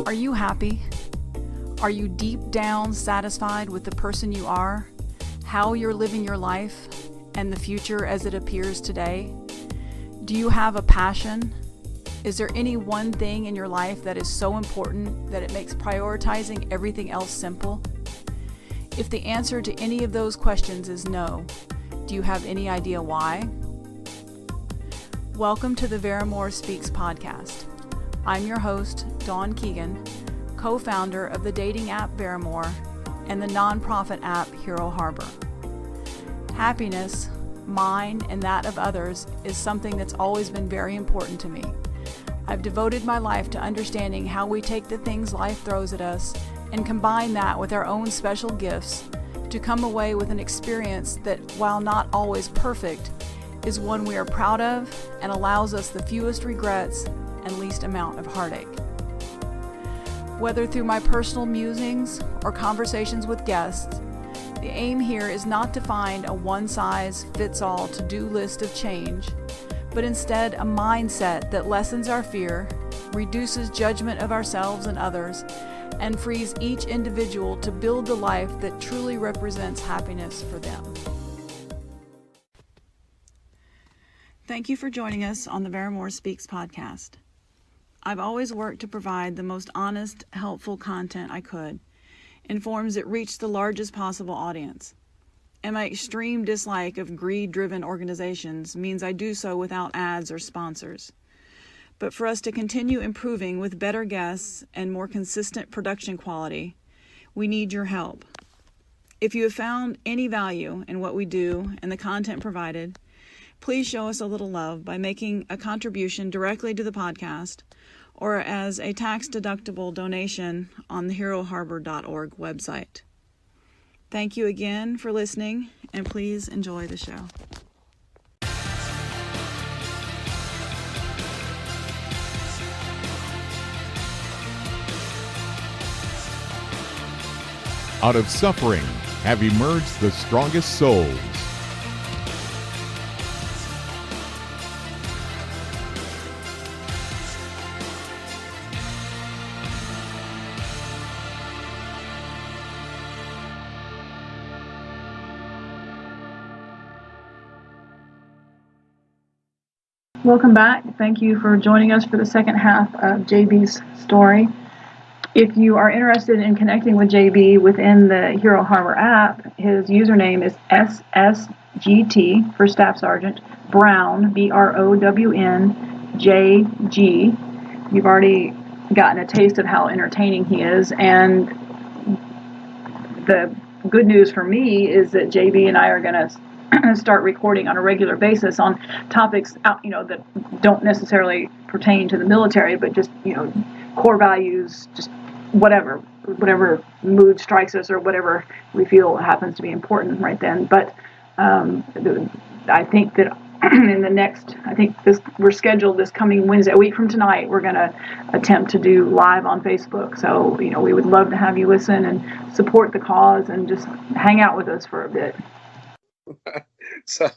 Are you happy? Are you deep down satisfied with the person you are, how you're living your life, and the future as it appears today? Do you have a passion? Is there any one thing in your life that is so important that it makes prioritizing everything else simple? If the answer to any of those questions is no, do you have any idea why? Welcome to the Veramore Speaks podcast. I'm your host, Dawn Keegan, co-founder of the dating app Veramore and the nonprofit app Hero Harbor. Happiness, mine and that of others, is something that's always been very important to me. I've devoted my life to understanding how we take the things life throws at us and combine that with our own special gifts to come away with an experience that, while not always perfect, is one we are proud of and allows us the fewest regrets and least amount of heartache. Whether through my personal musings or conversations with guests, the aim here is not to find a one-size-fits-all to-do list of change, but instead a mindset that lessens our fear, reduces judgment of ourselves and others, and frees each individual to build the life that truly represents happiness for them. Thank you for joining us on the Veramore Speaks podcast. I've always worked to provide the most honest, helpful content I could in forms that reach the largest possible audience. And my extreme dislike of greed-driven organizations means I do so without ads or sponsors. But for us to continue improving with better guests and more consistent production quality, we need your help. If you have found any value in what we do and the content provided, please show us a little love by making a contribution directly to the podcast or as a tax-deductible donation on the heroharbor.org website. Thank you again for listening, and please enjoy the show. Out of suffering have emerged the strongest souls. Welcome back. Thank you for joining us for the second half of JB's story. If you are interested in connecting with JB within the Hero Harbor app, his username is SSGT for Staff Sergeant Brown, BROWN, You've already gotten a taste of how entertaining he is, and the good news for me is that JB and I are going to start recording on a regular basis on topics that don't necessarily pertain to the military, but just core values, just whatever mood strikes us or whatever we feel happens to be important right then. But I think that we're scheduled this coming Wednesday, a week from tonight, we're going to attempt to do live on Facebook. So we would love to have you listen and support the cause and just hang out with us for a bit. So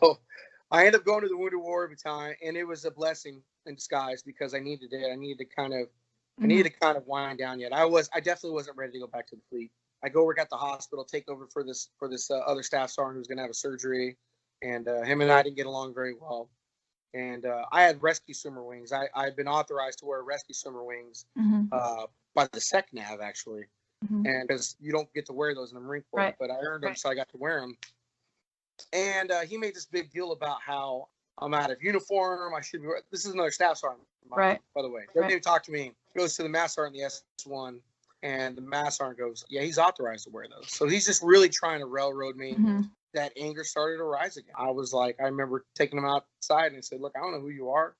I ended up going to the Wounded Warrior Battalion, and it was a blessing in disguise because I needed it. I needed to kind of wind down yet. I definitely wasn't ready to go back to the fleet. I go work at the hospital, take over for this other staff sergeant who's going to have a surgery, and him and I didn't get along very well. And I had rescue swimmer wings. I had been authorized to wear rescue swimmer wings by the SECNAV, actually. And because you don't get to wear those in the Marine Corps, right. But I earned them, so I got to wear them. And he made this big deal about how I'm out of uniform. I should be. This is another staff sergeant, right? By the way, doesn't even talk to me. Goes to the mass sergeant, the S1, and the mass sergeant goes, "Yeah, he's authorized to wear those." So he's just really trying to railroad me. That anger started to rise again. I was like, I remember taking him outside and I said, "Look, I don't know who you are.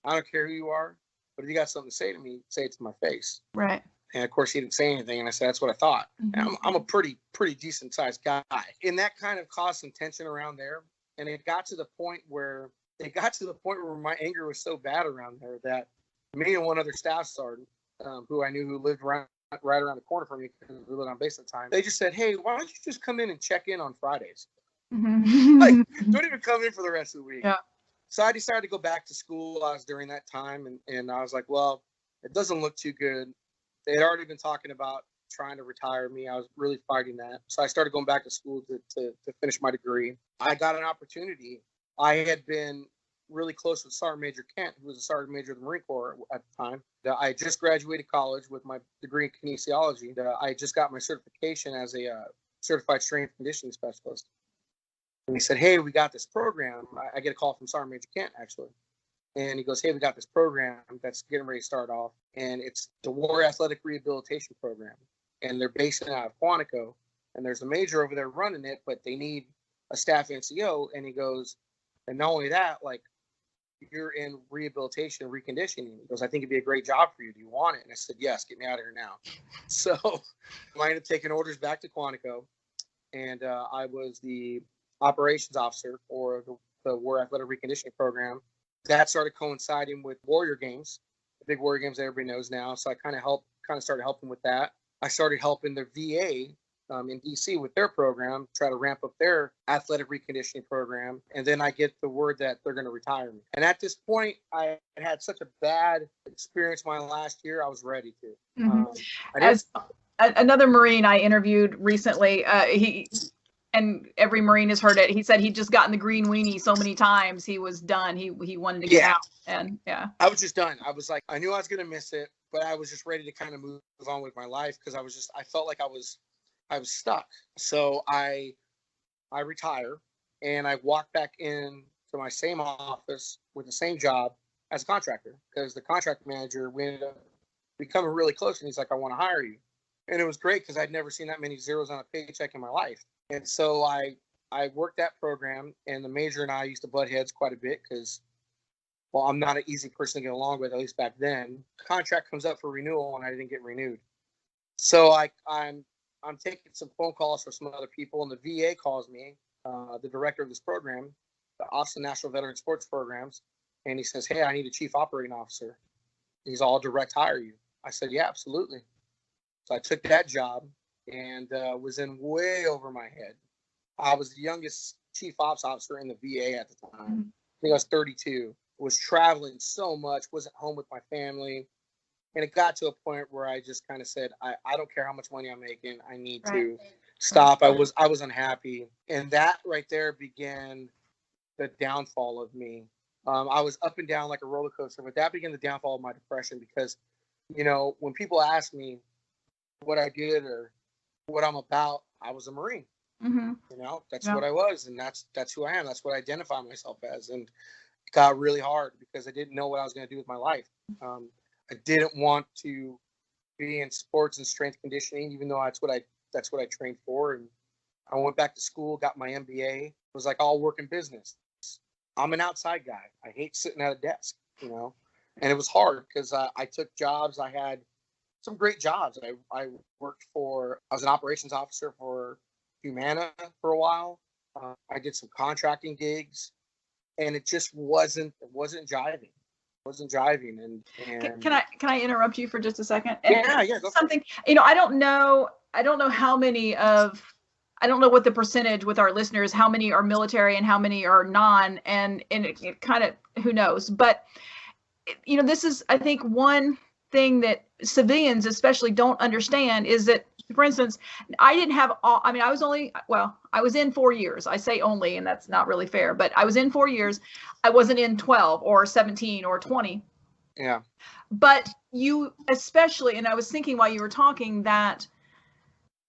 I don't care who you are, but if you got something to say to me, say it to my face." Right. And of course, he didn't say anything, and I said, "That's what I thought." And I'm a pretty decent sized guy, and that kind of caused some tension around there. And it got to the point where my anger was so bad around there that me and one other staff sergeant, who I knew who lived right around the corner from me because we lived on base at the time, they just said, "Hey, why don't you just come in and check in on Fridays? Like, don't even come in for the rest of the week." Yeah. So I decided to go back to school. I was during that time, and I was like, well, it doesn't look too good They had already been talking about trying to retire me. I was really fighting that. So I started going back to school to finish my degree. I got an opportunity. I had been really close with Sergeant Major Kent, who was a Sergeant Major of the Marine Corps at the time. I just graduated college with my degree in kinesiology. I just got my certification as a certified strength and conditioning specialist. And he said, hey, we got this program. I get a call from Sergeant Major Kent, actually. And he goes, hey, we got this program that's getting ready to start off. And it's the War Athletic Rehabilitation Program. And they're based out of Quantico. And there's a major over there running it, but they need a staff NCO. And he goes, and not only that, like, you're in rehabilitation and reconditioning. He goes, I think it'd be a great job for you. Do you want it? And I said, yes, get me out of here now. So I ended up taking orders back to Quantico. And I was the operations officer for the War Athletic Reconditioning Program. That started coinciding with Warrior Games, the big Warrior Games that everybody knows now. So I kind of started helping with that. I started helping the VA in DC with their program, try to ramp up their athletic reconditioning program. And then I get the word that they're going to retire me. And at this point, I had such a bad experience my last year, I was ready to. Mm-hmm. As another Marine I interviewed recently, and every Marine has heard it. He said he'd just gotten the green weenie so many times he was done. He wanted to get out. And I was just done. I was like, I knew I was gonna miss it, but I was just ready to kind of move on with my life because I felt like I was stuck. So I retire and I walk back in to my same office with the same job as a contractor because the contract manager, we ended up becoming really close, and he's like, I want to hire you. And it was great because I'd never seen that many zeros on a paycheck in my life. And so I worked that program, and the major and I used to butt heads quite a bit because, well, I'm not an easy person to get along with, at least back then. Contract comes up for renewal, and I didn't get renewed. So I'm taking some phone calls for some other people, and the VA calls me, the director of this program, the Office of National Veteran Sports Programs, and he says, hey, I need a chief operating officer. He's all direct hire you. I said, yeah, absolutely. So I took that job and was in way over my head. I was the youngest chief ops officer in the VA at the time. I think I was 32. Was traveling so much, wasn't home with my family. And it got to a point where I just kind of said, I don't care how much money I'm making. I need to stop. I was unhappy. And that right there began the downfall of me. I was up and down like a roller coaster, but that began the downfall of my depression because, you know, when people ask me what I did or what I'm about, I was a Marine. Mm-hmm. You know, that's what I was, and that's who I am. That's what I identify myself as. And it got really hard because I didn't know what I was going to do with my life. I didn't want to be in sports and strength conditioning, even though that's what I trained for. And I went back to school, got my MBA. It was like all work in business. I'm an outside guy. I hate sitting at a desk, you know, and it was hard because I took jobs. I had some great jobs. I was an operations officer for Humana for a while. I did some contracting gigs, and it just wasn't jiving. It wasn't jiving. And can I interrupt you for just a second? Yeah. Go something. You know, I don't know I don't know what the percentage with our listeners, how many are military and how many are non, and it kind of, who knows? But you know, this is, I think, one thing that civilians especially don't understand is that, for instance, I didn't have I was in 4 years. I say only, and that's not really fair, but I was in 4 years. I wasn't in 12 or 17 or 20. Yeah. But you especially, and I was thinking while you were talking that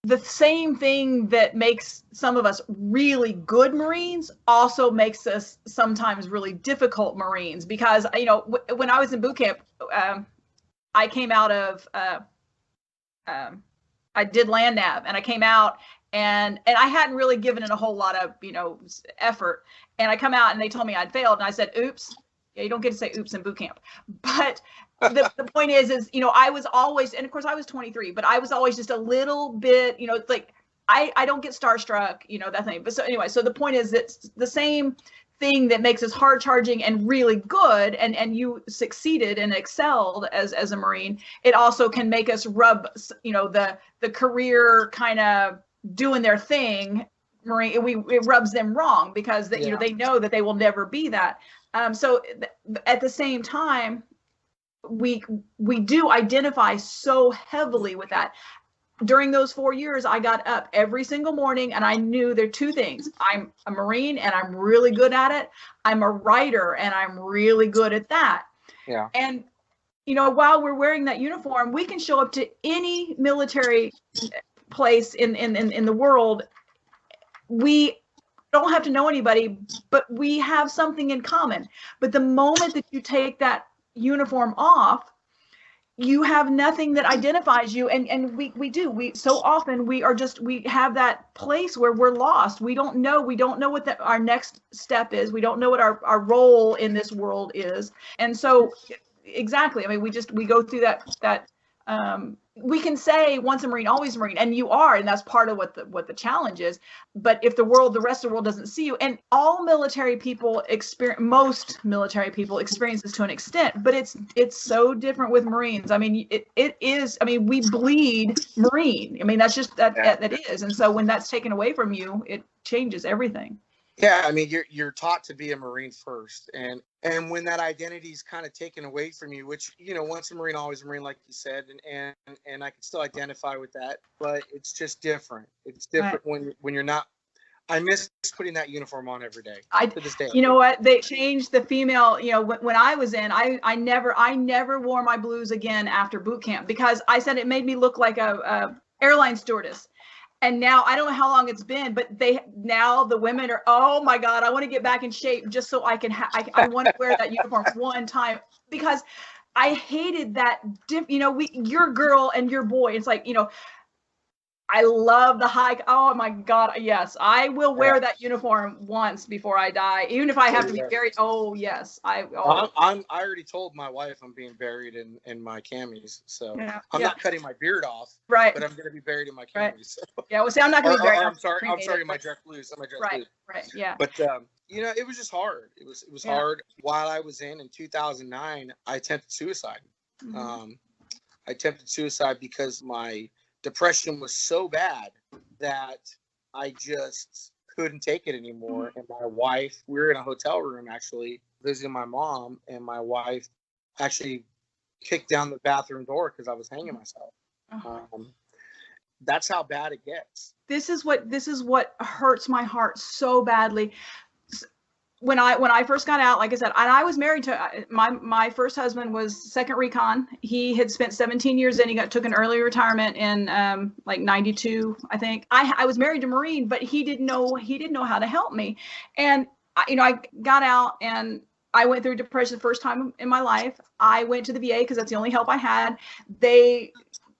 the same thing that makes some of us really good Marines also makes us sometimes really difficult Marines, because, you know, when I was in boot camp, I came out of, I did land nav, and I came out and I hadn't really given it a whole lot of, you know, effort. And I come out and they told me I'd failed, and I said, oops. Yeah, you don't get to say oops in boot camp. But the point is, you know, I was always, and of course I was 23, but I was always just a little bit, you know, it's like, I don't get starstruck, you know, that thing. But so anyway, so the point is that the same thing that makes us hard charging and really good, and you succeeded and excelled as a Marine, it also can make us rub, you know, the career kind of doing their thing, Marine, it rubs them wrong because you know, they know that they will never be that. So at the same time, we do identify so heavily with that. During those 4 years, I got up every single morning and I knew there are two things. I'm a Marine and I'm really good at it. I'm a writer and I'm really good at that. Yeah. And, while we're wearing that uniform, we can show up to any military place in the world. We don't have to know anybody, but we have something in common. But the moment that you take that uniform off, you have nothing that identifies you. And we so often we have that place where we're lost. We don't know what our next step is. We don't know what our role in this world is. And so exactly, I mean, we go through that we can say once a Marine, always a Marine, and you are, and that's part of what the challenge is. But if the rest of the world doesn't see you, and all military people most military people experience this to an extent, but it's so different with Marines. I mean, it is. I mean, we bleed Marine. I mean, that's just that is. And so when that's taken away from you, it changes everything. Yeah, I mean, you're taught to be a Marine first, and when that identity is kind of taken away from you, which once a Marine, always a Marine, like you said, and I can still identify with that, but it's just different. It's different when you're not. I miss putting that uniform on every day. To this day. You know what? They changed the female. When I was in, I never wore my blues again after boot camp because I said it made me look like a airline stewardess. And now I don't know how long it's been, but now the women are, oh my God, I want to get back in shape just so I can I want to wear that uniform one time, because I hated that. Your girl and your boy. It's like, I love the hike. Oh my God. Yes. I will wear that uniform once before I die, even if I have to be buried. Oh yes. I already told my wife I'm being buried in my camis. So I'm not cutting my beard off, right? But I'm going to be buried in my camis. So. Yeah. Well, see, I'm not going to be buried. I'm sorry. My dress blues. Right. Yeah. But, it was just hard. It was hard. While I was in 2009, I attempted suicide. Mm-hmm. I attempted suicide because my depression was so bad that I just couldn't take it anymore. And my wife, we were in a hotel room actually visiting my mom, and my wife actually kicked down the bathroom door because I was hanging myself. That's how bad it gets. This is what hurts my heart so badly. When I first got out, like I said, and I was married to my first husband was 2nd Recon. He had spent 17 years in. He took an early retirement in like 92, I think. I was married to Marine, but he didn't know how to help me. And I got out and I went through depression the first time in my life. I went to the VA because that's the only help I had.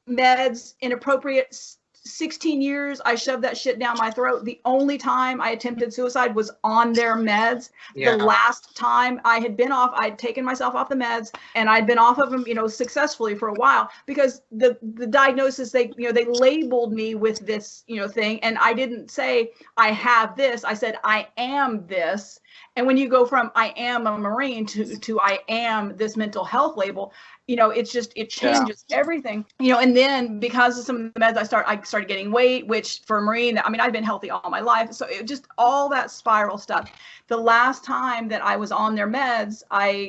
Meds, inappropriate. 16 years, I shoved that shit down my throat. The only time I attempted suicide was on their meds. Yeah. The last time I had been off, I'd taken myself off the meds, and I'd been off of them, successfully for a while, because the diagnosis, they labeled me with this, thing. And I didn't say I have this. I said, I am this. And when you go from I am a Marine to I am this mental health label, it changes everything, and then because of some of the meds, I started getting weight, which for a Marine, I mean, I've been healthy all my life. So it just all that spiral stuff. The last time that I was on their meds,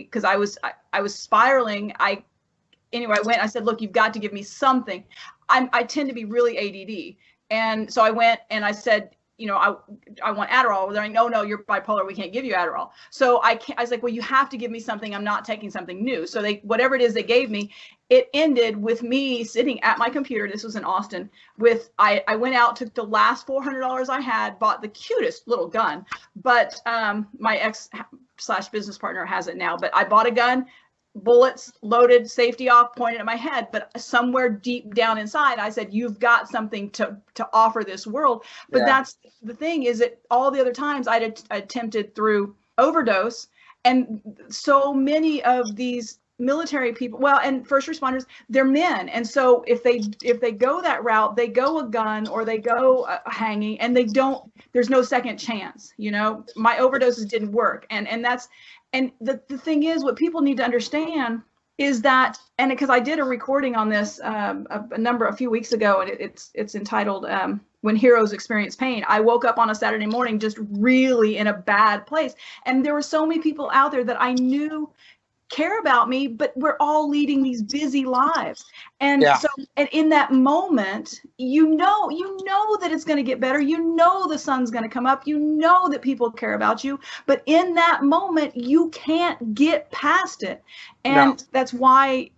because I was spiraling, I went, I said, look, you've got to give me something. I tend to be really ADD. And so I went and I said, I want Adderall. They're like, no, you're bipolar. We can't give you Adderall. So I was like, well, you have to give me something. I'm not taking something new. So whatever it is they gave me, it ended with me sitting at my computer. This was in Austin I went out, took the last $400 I had, bought the cutest little gun, but my ex/business partner has it now, but I bought a gun, bullets loaded, safety off, pointed at my head, but somewhere deep down inside I said, you've got something to offer this world. But that's the thing, is that all the other times I'd attempted through overdose, and so many of these military people, and first responders, they're men, and so if they go that route, they go a gun or they go hanging, and there's no second chance. My overdoses didn't work, and the thing is, what people need to understand is that, and because I did a recording on this a few weeks ago, and it's entitled When Heroes Experience Pain. I woke up on a Saturday morning just really in a bad place, and there were so many people out there that I knew care about me, but we're all leading these busy lives. And Yeah. so, and in that moment, you know that it's going to get better. You know, the sun's going to come up. You know that people care about you. But in that moment, you can't get past it. And No. that's why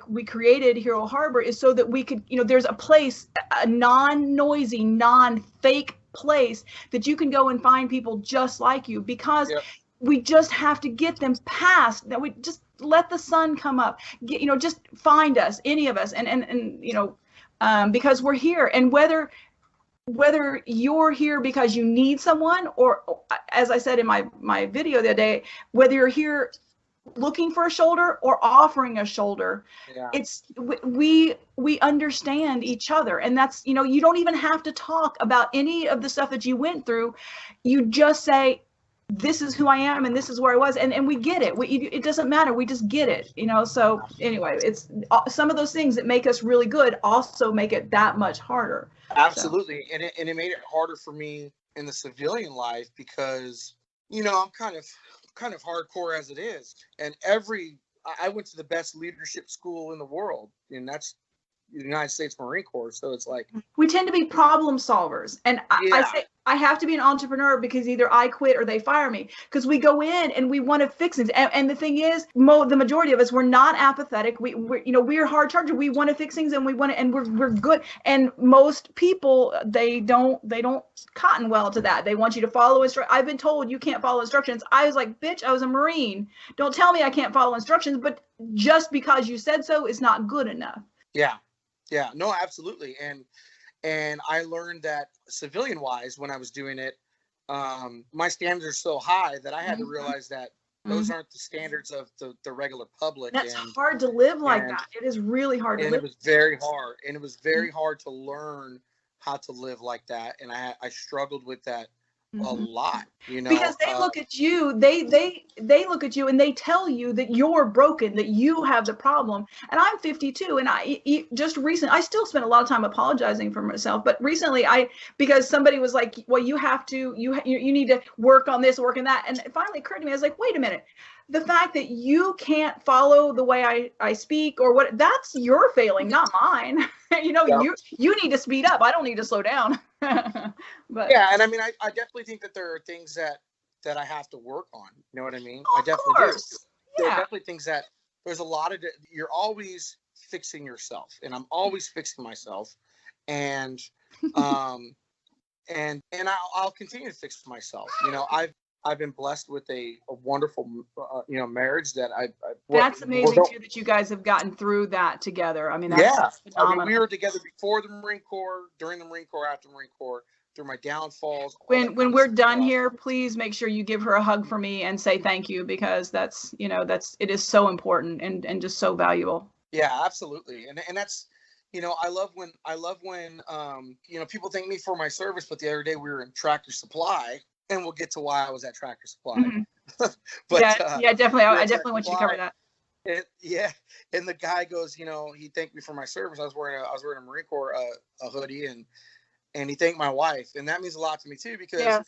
we created Hero Harbor, is so that we could, there's a place, a non-noisy, non-fake place that you can go and find people just like you, because Yep. we just have to get them past that. We just let the sun come up, just find us, any of us, and because we're here. And whether you're here because you need someone, or as I said in my video the other day, whether you're here looking for a shoulder or offering a shoulder, Yeah. it's we understand each other. And that's, you don't even have to talk about any of the stuff that you went through. You just say, this is who I am and this is where I was, and we get it. It doesn't matter, we just get it. So anyway, it's some of those things that make us really good also make it that much harder. Absolutely. So. And it made it harder for me in the civilian life, because I'm kind of hardcore as it is, and I went to the best leadership school in the world, and that's the United States Marine Corps. So it's like, we tend to be problem solvers, and I say I have to be an entrepreneur, because either I quit or they fire me, because we go in and we want to fix things. And the thing is, the majority of us, we're not apathetic. We're hard chargers. We want to fix things, and we're good. And most people, they don't cotton well to that. They want you to follow instructions. I've been told you can't follow instructions. I was like, bitch, I was a Marine. Don't tell me I can't follow instructions. But just because you said so is not good enough. Yeah. Yeah, no, absolutely. And I learned that civilian wise, when I was doing it, my standards are so high that I had to realize that those aren't the standards of the regular public. That's hard to live like that. It is really hard to live. And it was very hard. And it was very hard to learn how to live like that. And I struggled with that a lot, because they look at you, they look at you and they tell you that you're broken, that you have the problem. And I'm 52, and I just recently, I still spent a lot of time apologizing for myself, but recently because somebody was like, well, you need to work on this, work on that. And it finally occurred to me, I was like, wait a minute. The fact that you can't follow the way I speak or what, that's your failing, not mine. You need to speed up. I don't need to slow down. But yeah, and I mean, I definitely think that there are things that I have to work on. You know what I mean? I definitely do. There are definitely things that there's a lot of you're always fixing yourself, and I'm always fixing myself, and and I'll continue to fix myself. I've been blessed with a wonderful, marriage that that's amazing too, that you guys have gotten through that together. I mean, that's phenomenal. I mean, we were together before the Marine Corps, during the Marine Corps, after the Marine Corps, through my downfalls. When we're done here, please make sure you give her a hug for me and say thank you, because it is so important and just so valuable. Yeah, absolutely. And that's, I love when people thank me for my service, but the other day we were in Tractor Supply. And we'll get to why I was at Tractor Supply. But definitely. I definitely want you to cover that. And the guy goes, he thanked me for my service. I was wearing a Marine Corps a hoodie, and he thanked my wife, and that means a lot to me too, because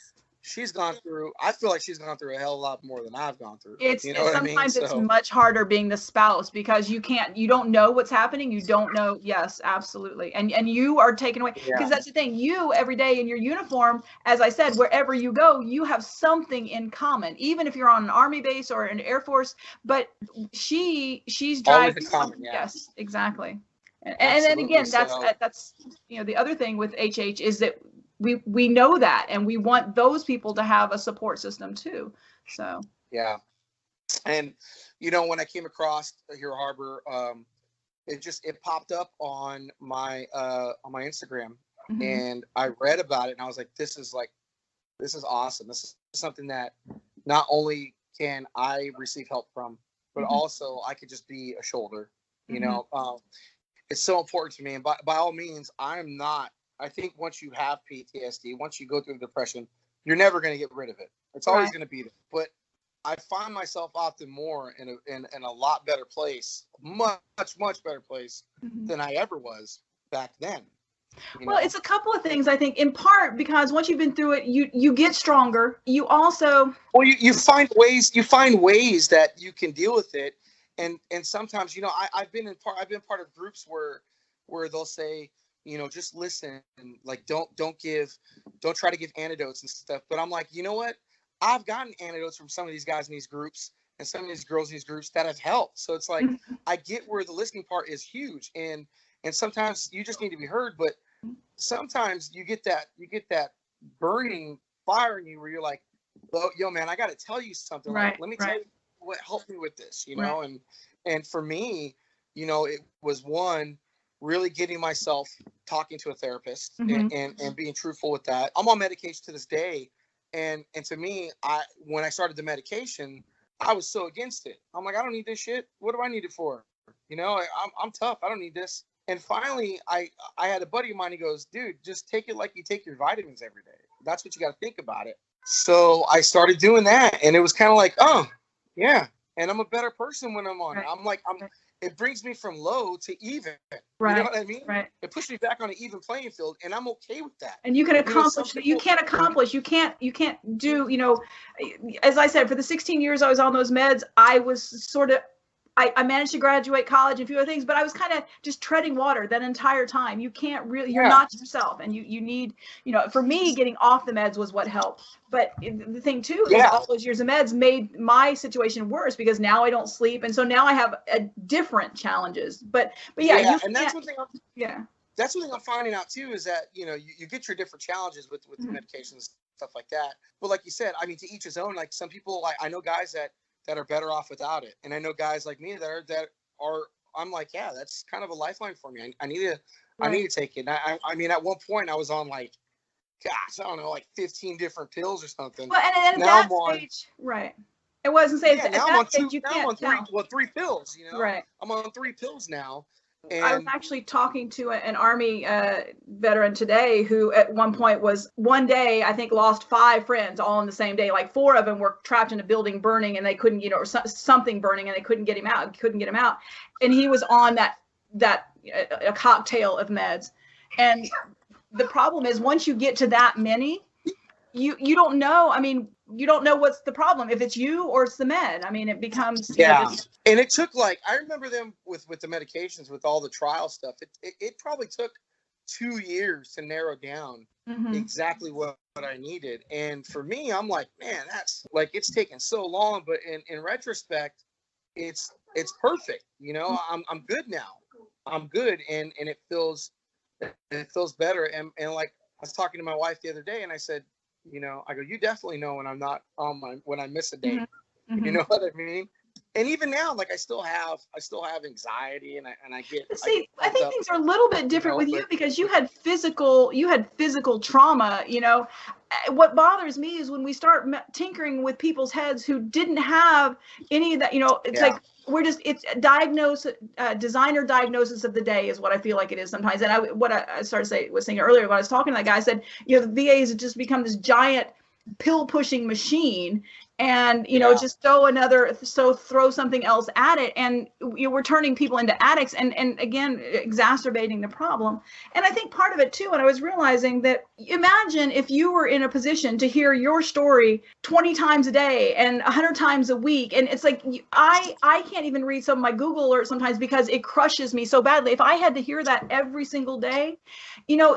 she's gone through. I feel like she's gone through a hell of a lot more than I've gone through. Sometimes it's much harder being the spouse, because you don't know what's happening. You don't know. Yes, absolutely. And you are taken away, because that's the thing. You, every day in your uniform, as I said, wherever you go, you have something in common, even if you're on an Army base or an Air Force. But she's driving. Yes, exactly. And then again, that's the other thing with HH is that we know that, and we want those people to have a support system too. So yeah. And when I came across Hero Harbor, it popped up on my Instagram, and I read about it, and I was like, this is awesome. This is something that not only can I receive help from, but also I could just be a shoulder. It's so important to me, and by all means, I think once you have PTSD, once you go through depression, you're never going to get rid of it. It's always going to be there. But I find myself often more in a lot better place, much better place than I ever was back then. Well, it's a couple of things, I think, in part because once you've been through it, you get stronger. You also, well, you find ways that you can deal with it. And sometimes, I've been part of groups where they'll say, just listen, and like, don't try to give antidotes and stuff. But I'm like, you know what? I've gotten antidotes from some of these guys in these groups and some of these girls in these groups that have helped. So it's like, I get where the listening part is huge. And sometimes you just need to be heard, but sometimes you get that burning fire in you where you're like, well, yo, man, I got to tell you something. Right, Like, let me tell you what helped me with this, Right. and for me, it was one, really getting myself talking to a therapist and being truthful with that. I'm on medication to this day. And to me, when I started the medication, I was so against it. I'm like, I don't need this shit. What do I need it for? I'm tough. I don't need this. And finally, I had a buddy of mine. He goes, dude, just take it like you take your vitamins every day. That's what you got to think about it. So I started doing that, and it was kind of like, oh, yeah. And I'm a better person when I'm on it. I'm like, it brings me from low to even. Right. You know what I mean? Right. It pushes me back on an even playing field, and I'm okay with that. And you can accomplish. You can't do. As I said, for the 16 years I was on those meds, I was sort of. I managed to graduate college and a few other things, but I was kind of just treading water that entire time. You can't really, you're not yourself. And you need, for me, getting off the meds was what helped. But the thing too, is all those years of meds made my situation worse because now I don't sleep. And so now I have different challenges. But yeah. And that's one thing. That's one thing I'm finding out too, is that, you get your different challenges with the medications, stuff like that. But like you said, I mean, to each his own. Like some people, I know guys that are better off without it. And I know guys like me that are I'm like, yeah, that's kind of a lifeline for me. I need to take it. I mean, at one point I was on like, gosh, I don't know, like 15 different pills or something. Well, and now at that stage, right. It wasn't saying now I'm on three pills, Right. I'm on 3 pills now. And I was actually talking to an Army veteran today who at one point one day, I think, lost 5 friends all in the same day. Like 4 of them were trapped in a building burning and they couldn't, or something burning and they couldn't get him out. And he was on a cocktail of meds. And the problem is once you get to that many, you don't know. I mean, you don't know what's the problem, if it's you or it's the med. I mean, it becomes and it took I remember them with the medications, with all the trial stuff. It probably took 2 years to narrow down exactly what I needed. And for me, I'm like, man, that's like, it's taken so long, but in retrospect, it's perfect. I'm good now. I'm good, and it feels better. And like I was talking to my wife the other day, and I said, I go, you definitely know when I'm not on when I miss a day. You know what I mean? And even now, like I still have anxiety, and I get. See, I think things are a little bit different with you because you had physical trauma. What bothers me is when we start tinkering with people's heads who didn't have any of that. It's like it's designer diagnosis of the day is what I feel like it is sometimes. And I was saying earlier when I was talking to that guy, I said, the VA has just become this giant pill pushing machine, and just throw something else at it, and we're turning people into addicts, and again exacerbating the problem. And I think part of it too, and I was realizing that, imagine if you were in a position to hear your story 20 times a day and 100 times a week, and it's like I can't even read some of my Google alerts sometimes because it crushes me so badly. If I had to hear that every single day,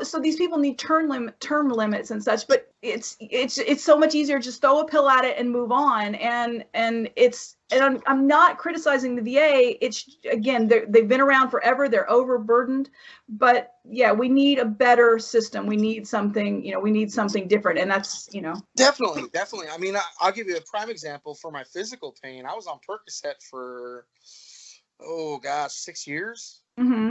so these people need term limits and such, but it's so much easier to just throw a pill at it and move on. And I'm not criticizing the VA. It's, again, they've been around forever. They're overburdened, but yeah, we need a better system. We need something, we need something different. And that's, Definitely. I mean, I'll give you a prime example for my physical pain. I was on Percocet for, 6 years.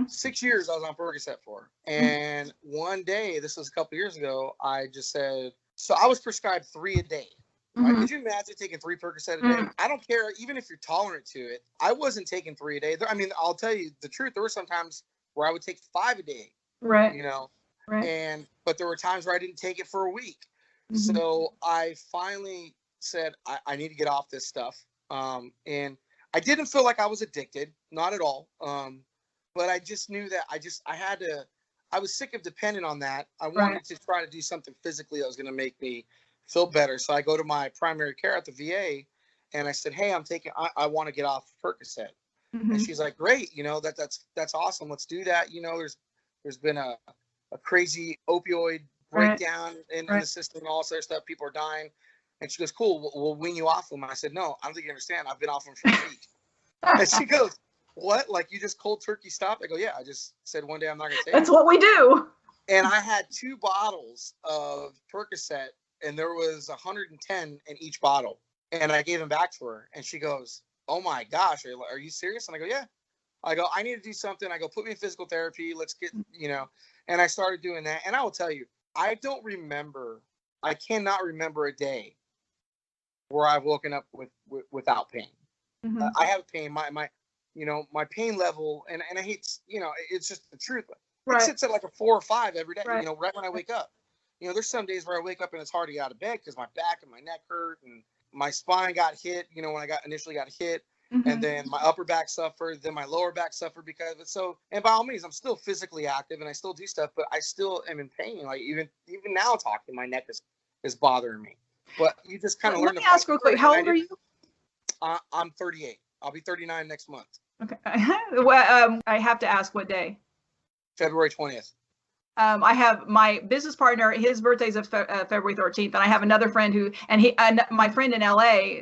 6 years I was on Percocet for. And one day, this was a couple years ago, I just said, so I was prescribed 3 a day. Right? Could you imagine taking 3 Percocet a day? I don't care, even if you're tolerant to it. I wasn't taking 3 a day. I mean, I'll tell you the truth. There were some times where I would take 5 a day. Right. Right. But there were times where I didn't take it for a week. So I finally said, I need to get off this stuff. And I didn't feel like I was addicted, not at all. But I just knew that I had I was sick of depending on that. I wanted to try to do something physically that was going to make me feel better. So I go to my primary care at the VA, and I said, hey, I want to get off Percocet. And she's like, great, that's awesome. Let's do that. There's been a crazy opioid breakdown in the system and all this other stuff. People are dying. And she goes, cool, we'll wean you off them. I said, no, I don't think you understand. I've been off them for a week. And she goes, what? Like, you just cold turkey stopped? I go, yeah, I just said one day I'm not going to take it. That's what we do. And I had 2 bottles of Percocet, and there was 110 in each bottle. And I gave them back to her. And she goes, oh my gosh, are you serious? And I go, yeah. I go, I need to do something. I go, put me in physical therapy. Let's get, and I started doing that. And I will tell you, I cannot remember a day where I've woken up without pain. I have pain. My pain level, and I hate, it's just the truth. It sits at like a 4 or 5 every day, right when I wake up. There's some days where I wake up and it's hard to get out of bed because my back and my neck hurt and my spine got hit, when I initially got hit. And then my upper back suffered, then my lower back suffered because of it. So, and by all means, I'm still physically active and I still do stuff, but I still am in pain. Like even now talking, my neck is bothering me. But you just kind of learn. Let me ask real quick, how old are you? I'm 38. I'll be 39 next month. Okay. Well, I have to ask what day. February 20th. I have my business partner, his birthday's February 13th, and I have another friend my friend in LA,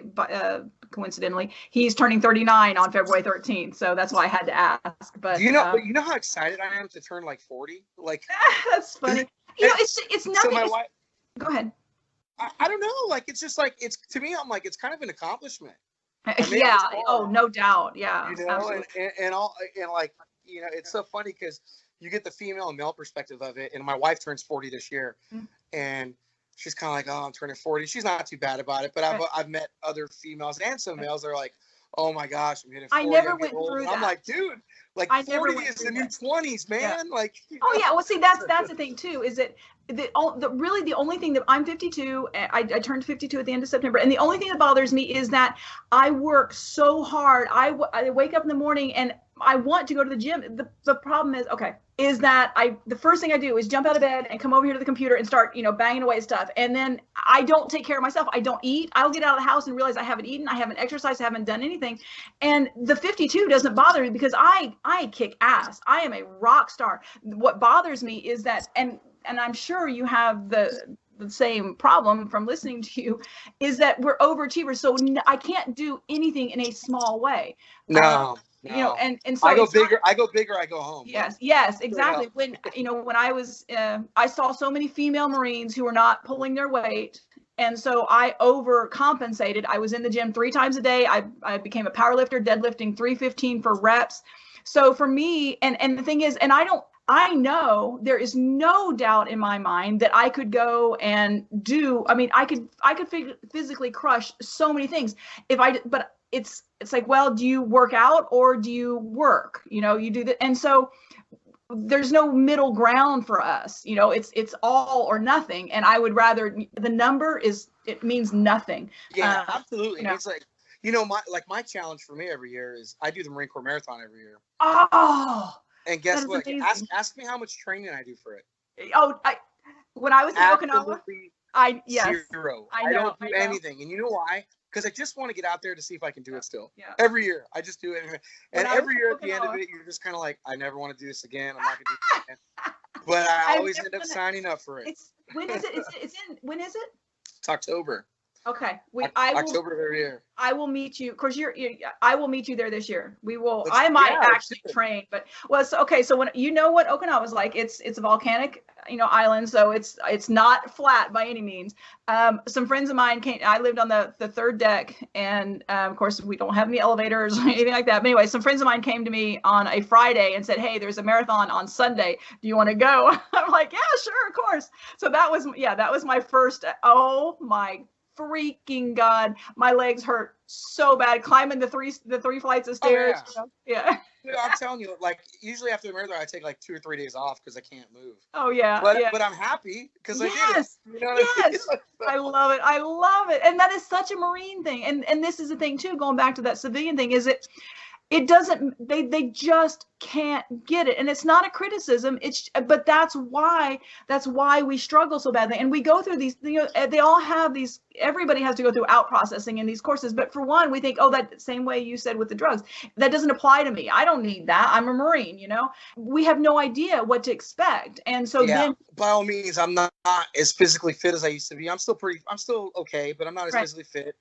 coincidentally, he's turning 39 on February 13th. So that's why I had to ask. But you know how excited I am to turn like 40? Like that's funny. It's nothing. So my wife, go ahead. I don't know. Like, it's just like, to me, I'm like, it's kind of an accomplishment. Yeah. Oh, no doubt. Yeah. And like, it's so funny because you get the female and male perspective of it. And my wife turns 40 this year, and she's kind of like, oh, I'm turning 40. She's not too bad about it. But I've met other females and some males that are like, oh my gosh, I'm hitting 40. I never went through that. I'm like, dude, like 40 is the new 20s, man. Yeah. Like, oh yeah. Well, see, that's the thing too, is that the only thing that I'm 52, I turned 52 at the end of September. And the only thing that bothers me is that I work so hard. I wake up in the morning and I want to go to the gym. The problem is that the first thing I do is jump out of bed and come over here to the computer and start, banging away stuff. And then I don't take care of myself. I don't eat. I'll get out of the house and realize I haven't eaten. I haven't exercised. I haven't done anything. And the 52 doesn't bother me because I kick ass. I am a rock star. What bothers me is that, and I'm sure you have the same problem from listening to you, is that we're overachievers. So I can't do anything in a small way. No. And so I go bigger. I go home. Yes, exactly. When I was, I saw so many female Marines who were not pulling their weight. And so I overcompensated. I was in the gym 3 times a day. I became a power lifter, deadlifting 315 for reps. So for me, and the thing is, and I know there is no doubt in my mind that I could go and I could physically crush so many things but it's like, well, do you work out or do you work? You do that. And so there's no middle ground for us. It's all or nothing. And I would rather, the number it means nothing. Yeah, absolutely. It's like, my challenge for me every year is I do the Marine Corps Marathon every year. Oh, and guess what? Ask me how much training I do for it. Oh, when I was in Okinawa, zero. I don't do anything. And you know why? Because I just want to get out there to see if I can do it still. Yeah. Every year, I just do it. And every year at the end of it, you're just kind of like, I never want to do this again. I'm not going to do this again. But I always end up signing up for it. When is it? When is it? It's October. Okay. October of every year. I will meet you. Of course, I will meet you there this year. We will. I might actually train, but so when what Okinawa is like, it's a volcanic, island, so it's not flat by any means. Some friends of mine came. I lived on the 3rd deck, and of course we don't have any elevators or anything like that. But anyway, some friends of mine came to me on a Friday and said, "Hey, there's a marathon on Sunday. Do you want to go?" I'm like, "Yeah, sure, of course." So that was my first. Oh my freaking God, my legs hurt so bad climbing the three flights of stairs. Oh, yeah. Dude, I'm telling you, like, usually after the marathon, I take like 2 or 3 days off because I can't move. Oh yeah. But I'm happy because I did it. Yes. I love it. I love it. And that is such a Marine thing. And this is the thing too, going back to that civilian thing, is it it doesn't, they just can't get it. And it's not a criticism, but that's why we struggle so badly. And we go through these, they all have these, everybody has to go through out processing in these courses. But for one, we think, oh, that same way you said with the drugs, that doesn't apply to me. I don't need that. I'm a Marine, we have no idea what to expect. And so then, by all means, I'm not as physically fit as I used to be. I'm still okay, but I'm not as physically fit.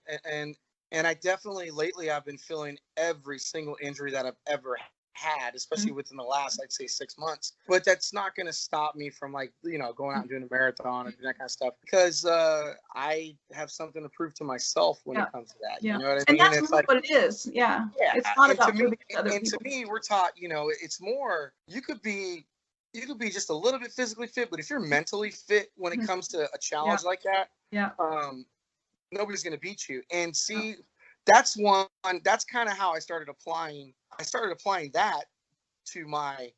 And I definitely, lately, I've been feeling every single injury that I've ever had, especially within the last, I'd say 6 months. But that's not going to stop me from going out and doing a marathon and that kind of stuff, because I have something to prove to myself when it comes to that. You know what I mean? And that's it's what it is. Yeah. It's not about proving to other people. To me, we're taught, it's more, you could be just a little bit physically fit, but if you're mentally fit when it comes to a challenge like that, nobody's going to beat you. And see, that's kind of how I started applying that to my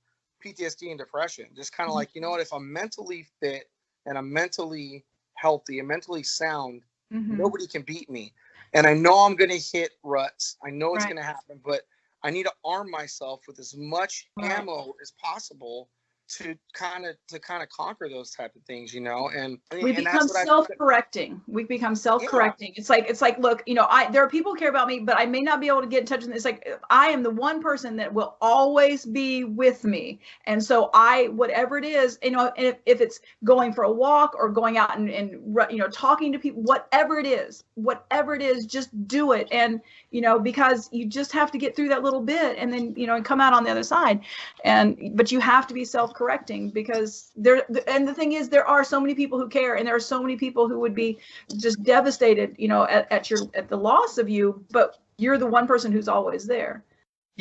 PTSD and depression. Just kind of like, if I'm mentally fit and I'm mentally healthy and mentally sound, nobody can beat me. And I know I'm going to hit ruts. I know it's going to happen, but I need to arm myself with as much ammo as possible to kind of conquer those type of things, and we become self-correcting. It's like, look, there are people who care about me, but I may not be able to get in touch with them. It's like, I am the one person that will always be with me. And so whatever it is, if it's going for a walk or going out and talking to people, whatever it is, just do it. And, because you just have to get through that little bit and then, and come out on the other side. But you have to be self-correcting, because and the thing is, there are so many people who care, and there are so many people who would be just devastated, at the loss of you, but you're the one person who's always there.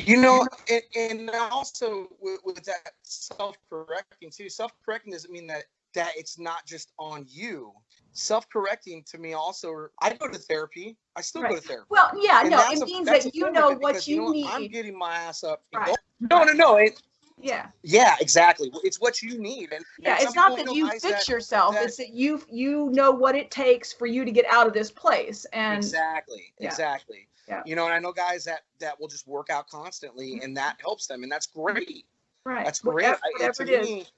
And also with that self-correcting too, self-correcting doesn't mean that it's not just on you. Self-correcting to me also, I go to therapy. I still go to therapy. Well, it means that you know what you need. I'm getting my ass up. Right. No. Yeah, exactly. It's what you need. And it's not that you fix yourself. It's that you know what it takes for you to get out of this place. And exactly. Yeah. And I know guys that will just work out constantly, and that helps them, and that's great. Right. That's great. Whatever it is.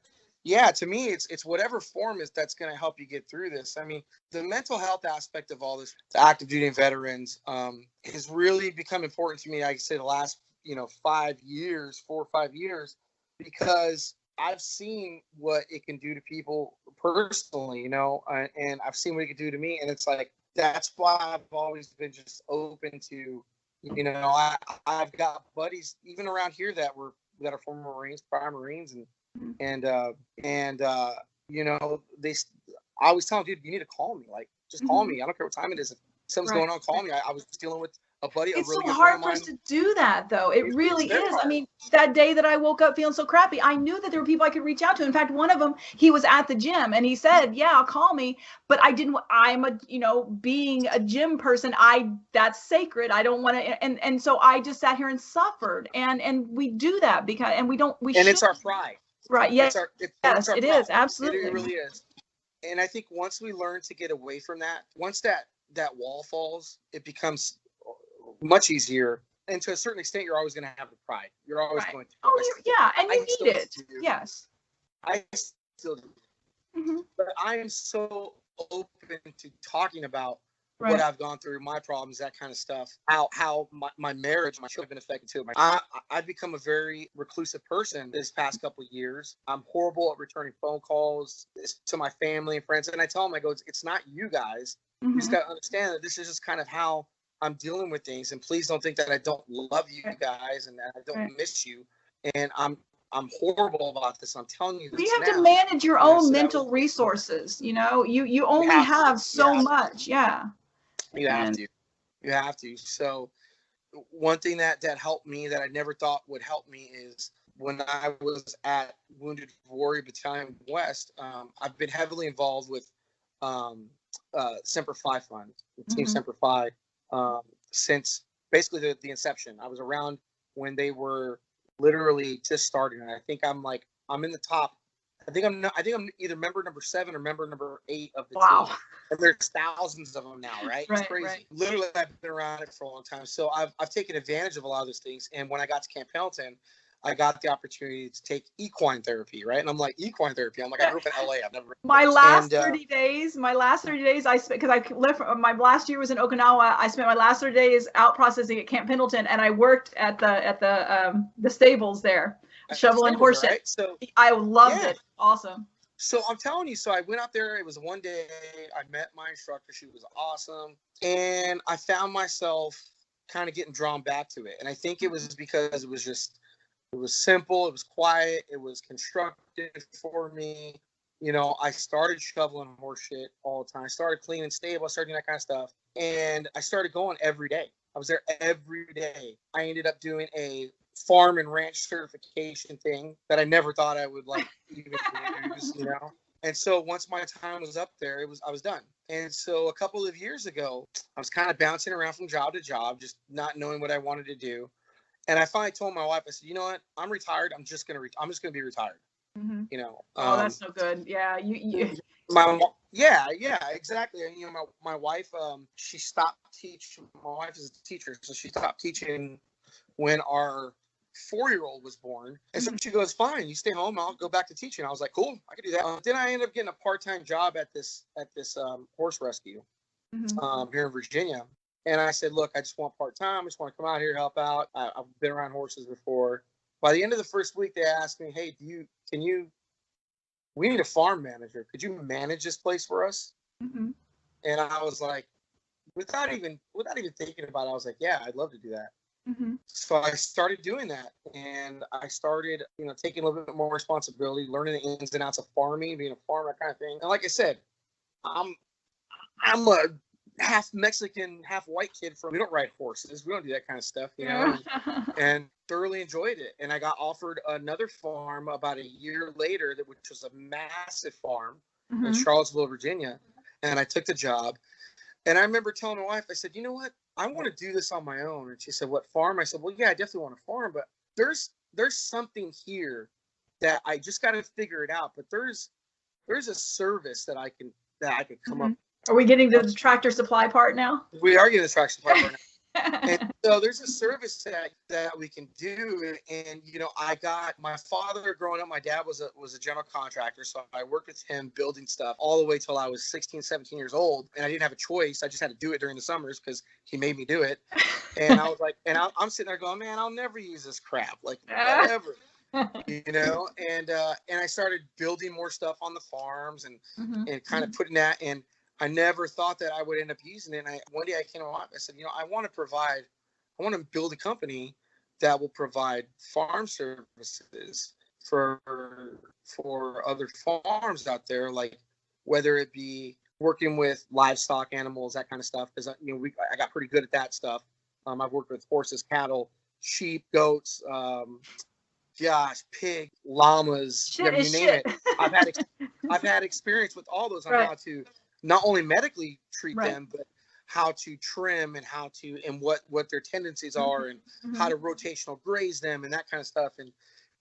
Yeah, to me, it's whatever form is that's going to help you get through this. I mean, the mental health aspect of all this, the active duty and veterans, has really become important to me. I say the last 4 or 5 years, because I've seen what it can do to people personally, and I've seen what it can do to me, and it's like, that's why I've always been just open to, I've got buddies even around here that are former Marines, prior Marines, and I always tell them, dude, you need to call me. Like, just call me. I don't care what time it is. If something's going on, call me. I was dealing with a buddy. It's so hard for us to do that, though. It really is. I mean, that day that I woke up feeling so crappy, I knew that there were people I could reach out to. In fact, one of them, he was at the gym and he said, yeah, call me. But being a gym person, that's sacred. I don't want to. And so I just sat here and suffered. And we do that it's our pride. Right. Yes. Yes, it is. Absolutely. It really is. And I think once we learn to get away from that, once that wall falls, it becomes much easier. And to a certain extent, you're always going to have the pride. You're always going to. And you need it. Yes. I still do. But I am so open to talking about what I've gone through, my problems, that kind of stuff, how my marriage, my children have been affected too. I've become a very reclusive person this past couple of years. I'm horrible at returning phone calls to my family and friends. And I tell them, I go, it's not you guys. You just got to understand that this is just kind of how I'm dealing with things. And please don't think that I don't love you guys and that I don't miss you. And I'm horrible about this. I'm telling you this. You have to manage your own mental resources. You only have so much. Yeah. You have to. So one thing that helped me that I never thought would help me is when I was at Wounded Warrior Battalion West, I've been heavily involved with Semper Fi Fund, Team Semper Fi, since basically the inception. I was around when they were literally just starting, and I think I'm in the top I think I'm either member number 7 or member number 8 of the Wow. team. And there's thousands of them now, right? It's crazy. Right. Literally, I've been around it for a long time. So I've taken advantage of a lot of those things. And when I got to Camp Pendleton, I got the opportunity to take equine therapy, right? And I'm like, equine therapy. I'm like, I grew up in LA. I've never. My last 30 days, I spent, because I lived, my last year was in Okinawa. I spent my last 30 days out processing at Camp Pendleton, and I worked at the stables there, shoveling horse shit. Right? So I loved it. Awesome. So I'm telling you, so I went out there. It was one day. I met my instructor. She was awesome. And I found myself kind of getting drawn back to it. And I think it was because it was simple. It was quiet. It was constructive for me. You know, I started shoveling horse shit all the time. I started cleaning stable. I started doing that kind of stuff. And I started going every day. I was there every day. I ended up doing a farm and ranch certification thing that I never thought I would like even use, you know. And so once my time was up there, I was done. And so a couple of years ago, I was kind of bouncing around from job to job, just not knowing what I wanted to do. And I finally told my wife, I said, you know what? I'm retired. I'm just gonna be retired. Mm-hmm. You know. Oh, that's so good. Yeah, Yeah, exactly. And, you know, my wife, she stopped teaching. My wife is a teacher, so she stopped teaching when our 4-year-old was born. And so she goes, fine, you stay home. I'll go back to teaching. I was like, cool, I can do that. Then I ended up getting a part-time job at this horse rescue here in Virginia. And I said, look, I just want part-time. I just want to come out here, help out. I've been around horses before. By the end of the first week, they asked me, hey, we need a farm manager. Could you manage this place for us? Mm-hmm. And I was like, without even thinking about it, I was like, yeah, I'd love to do that. Mm-hmm. So I started doing that, and I started, you know, taking a little bit more responsibility, learning the ins and outs of farming, being a farmer, that kind of thing. And like I said, I'm a half Mexican, half white kid we don't ride horses. We don't do that kind of stuff, you know, and thoroughly enjoyed it. And I got offered another farm about a year later, which was a massive farm in Charlottesville, Virginia. And I took the job. And I remember telling my wife, I said, you know what? I want to do this on my own. And she said, what farm? I said, well, yeah, I definitely want a farm, but there's something here that I just got to figure it out. But there's a service that I could come up. Are we getting to the tractor supply part now? We are getting the tractor supply part now. And so there's a service that we can do. And, you know, I got my father growing up. My dad was a general contractor. So I worked with him building stuff all the way till I was 16, 17 years old. And I didn't have a choice. I just had to do it during the summers because he made me do it. And I was like, I'm sitting there going, man, I'll never use this crap. Like, whatever. You know, and I started building more stuff on the farms and kind of putting that in. I never thought that I would end up using it. And one day I came along, I said, you know, I want to build a company that will provide farm services for other farms out there, like whether it be working with livestock animals, that kind of stuff. Because, you know, I got pretty good at that stuff. I've worked with horses, cattle, sheep, goats, pig, llamas, you name it. I've had experience with all those on how to not only medically treat them, but how to trim and what their tendencies are and how to rotational graze them and that kind of stuff.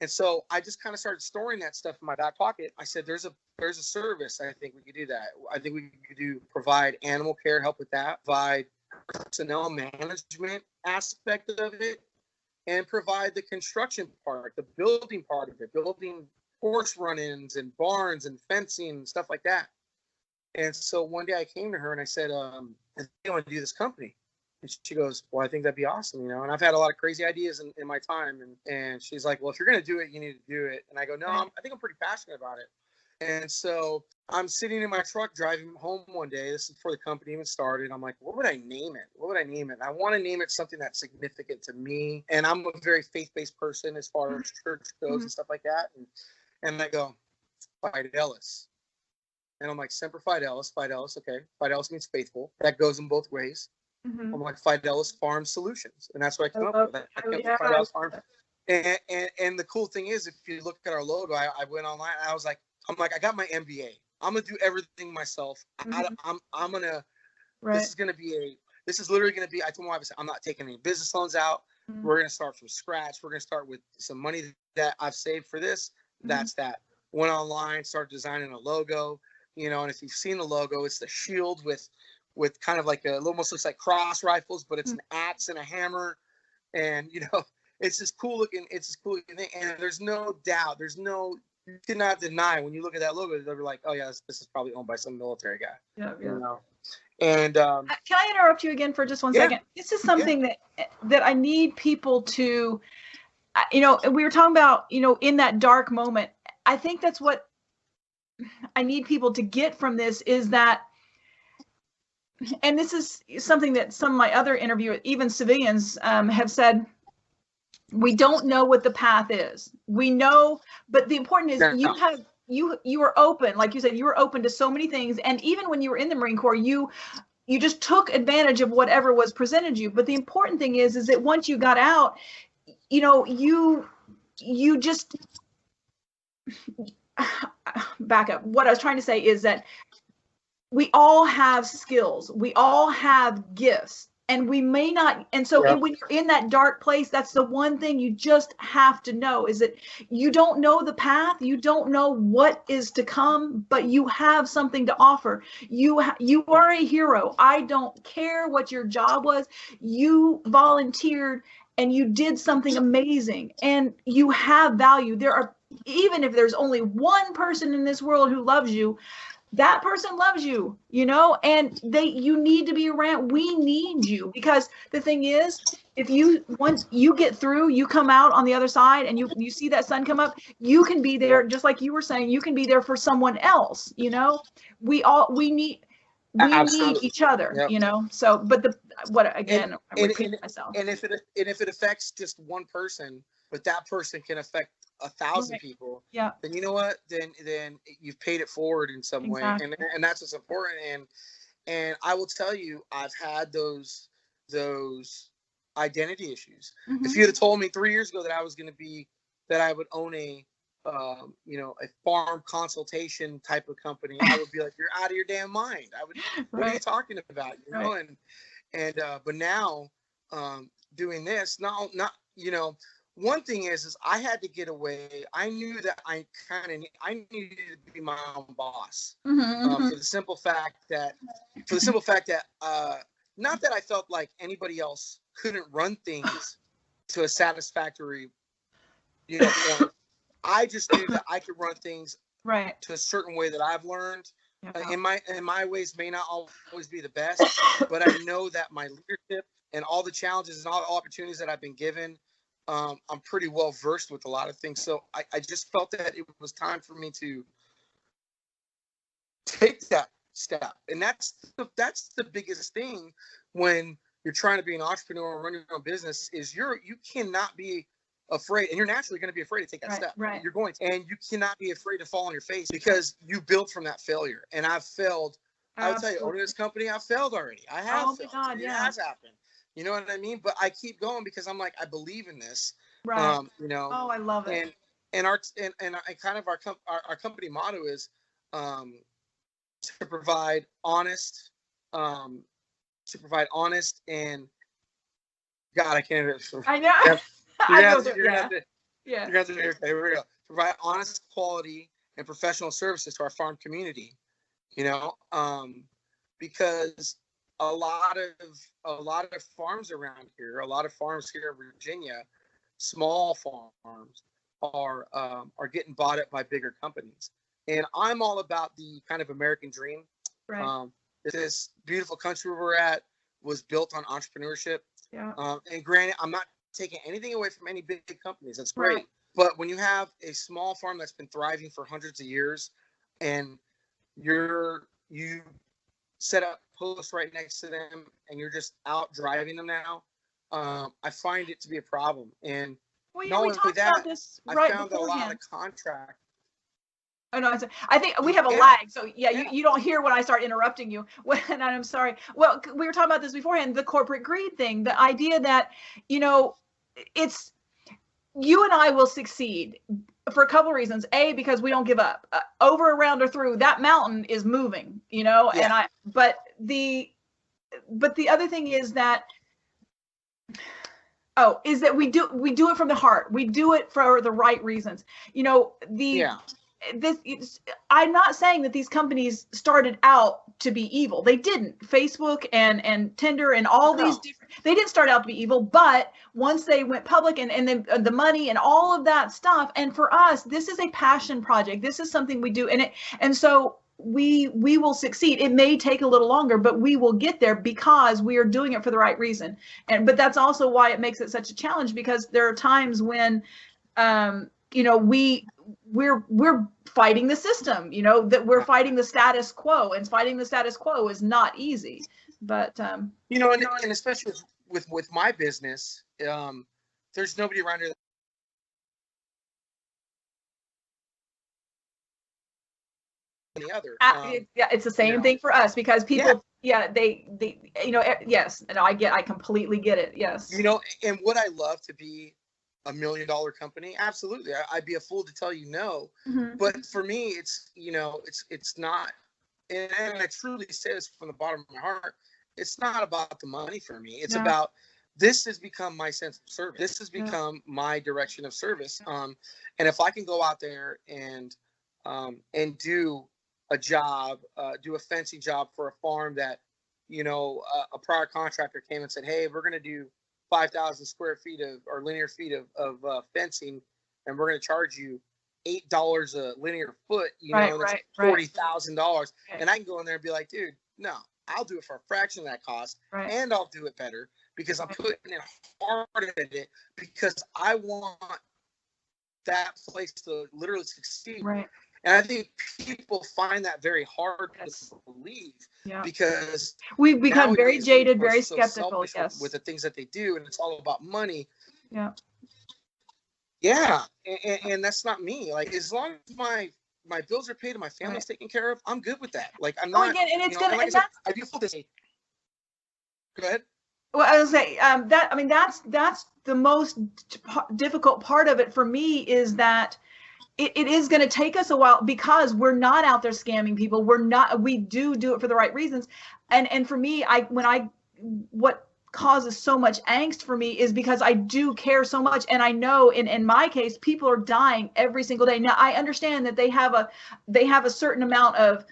And so I just kind of started storing that stuff in my back pocket. I said, there's a service. I think we could do that. I think we could provide animal care, help with that, provide personnel management aspect of it, and provide the construction part, the building part of it, building horse run-ins and barns and fencing and stuff like that. And so one day I came to her and I said, I want to do this company. And she goes, well, I think that'd be awesome, you know. And I've had a lot of crazy ideas in my time. And she's like, well, if you're going to do it, you need to do it. And I go, no, I think I'm pretty passionate about it. And so I'm sitting in my truck driving home one day. This is before the company even started. I'm like, what would I name it? I want to name it something that's significant to me. And I'm a very faith-based person as far as church goes and stuff like that. And I go, Fidelis. And I'm like, Semper Fidelis, okay. Fidelis means faithful. That goes in both ways. I'm like, Fidelis Farm Solutions. And that's what I came up with. Fidelis Farm. And the cool thing is, if you look at our logo, I went online. I'm like, I got my MBA. I'm going to do everything myself. I'm going to, this is literally going to be, I told my wife, I said, I'm not taking any business loans out. We're going to start from scratch. We're going to start with some money that I've saved for this. That's that. went online, started designing a logo, and if you've seen the logo, it's the shield with kind of like it almost looks like cross rifles, but it's an axe and a hammer. And, it's this cool looking thing. And there's no doubt, you cannot deny when you look at that logo, they'll be like, oh yeah, this is probably owned by some military guy. Yeah. And can I interrupt you again for just one second? This is something that I need people to, we were talking about, in that dark moment. I think that's what I need people to get from this is that, and this is something that some of my other interviewers, even civilians, have said, we don't know what the path is. We know, but the important is you were open, like you said, you were open to so many things. And even when you were in the Marine Corps, you just took advantage of whatever was presented you. But the important thing is that once you got out, you just back up. What I was trying to say is that we all have skills. We all have gifts. And we may not, and so when you're in that dark place, that's the one thing you just have to know is that you don't know the path, you don't know what is to come, but you have something to offer. You are a hero. I don't care what your job was. You volunteered and you did something amazing, and you have value. There are, even if there's only one person in this world who loves you, that person loves you, and you need to be around. We need you, because the thing is, once you get through, you come out on the other side and you see that sun come up, you can be there, just like you were saying, you can be there for someone else. We need each other, so, but I'm repeating myself. And if it affects just one person, but that person can affect 1,000 people, then you know what? Then you've paid it forward in some way, and that's what's important. And I will tell you, I've had those identity issues. Mm-hmm. If you had told me 3 years ago that I would own a farm consultation type of company, I would be like, you're out of your damn mind. What are you talking about? But now, doing this, not. One thing is I had to get away. I knew that I needed to be my own boss, for the simple fact that, not that I felt like anybody else couldn't run things to a satisfactory, point. I just knew that I could run things to a certain way that I've learned. In my ways may not always be the best, but I know that my leadership and all the challenges and all the opportunities that I've been given, I'm pretty well versed with a lot of things. So I just felt that it was time for me to take that step. And that's the biggest thing when you're trying to be an entrepreneur and run your own business is you cannot be afraid, and you're naturally going to be afraid to take that step. Right. You're going to, and you cannot be afraid to fall on your face because you built from that failure. And I've failed. I would tell you, owning this company, I've failed already. I have failed. God, it has happened. You know what I mean? But I keep going because I'm like, I believe in this. Right. Oh, I love it. And our company motto is to provide honest and God, I can't. I know. You're gonna here we go. Provide honest, quality, and professional services to our farm community. Because a lot of farms around here, a lot of farms here in Virginia, small farms are getting bought up by bigger companies. And I'm all about the kind of American dream. Right. This beautiful country we're at was built on entrepreneurship. Yeah. And granted, I'm not taking anything away from any big companies. That's great. Right. But when you have a small farm that's been thriving for hundreds of years, and you set up posts right next to them, and you're just out driving them now, I find it to be a problem. And we talked about this right I found a lot of contracts. Oh no, I think we have a lag. So you don't hear when I start interrupting you. And I'm sorry. Well, we were talking about this beforehand, the corporate greed thing, the idea that, it's you and I will succeed for a couple of reasons. A, because we don't give up. Over, around, or through, that mountain is moving, and but the other thing is that we do it from the heart. We do it for the right reasons. I'm not saying that these companies started out to be evil. They didn't. Facebook and Tinder and all these different, they didn't start out to be evil, but once they went public and then the money and all of that stuff, and for us, this is a passion project. This is something we do, and so we will succeed. It may take a little longer, but we will get there because we are doing it for the right reason. But that's also why it makes it such a challenge, because there are times when we're fighting the system, that we're fighting the status quo, and fighting the status quo is not easy. But and especially with my business, there's nobody around here. Any other. It's the same thing for us, because people, they yes, and I completely get it. Yes. And would I love to be $1 million company? Absolutely. I'd be a fool to tell you no. Mm-hmm. But for me, it's not, and I truly say this from the bottom of my heart, it's not about the money for me. It's about, this has become my sense of service. This has become my direction of service. And if I can go out there and do a job, do a fencing job for a farm that, a prior contractor came and said, hey, we're going to do 5,000 square feet or linear feet of fencing, and we're going to charge you $8 a linear foot, that's $40,000. And I can go in there and be like, dude, no, I'll do it for a fraction of that cost, and I'll do it better because I'm putting in hard at it, because I want that place to literally succeed. Right. And I think people find that very hard to believe, because we've become very jaded, very skeptical. Yes, with the things that they do, and it's all about money. Yeah, and that's not me. Like, as long as my bills are paid and my family's taken care of, I'm good with that. Like, I'm not. Again, and it's gonna. And I do feel this. Go ahead. Well, I was saying that's the most difficult part of it for me, is that it is going to take us a while, because we're not out there scamming people. We do it for the right reasons. And for me, what causes so much angst for me is because I do care so much. And I know in my case, people are dying every single day. Now, I understand that they have a certain amount of,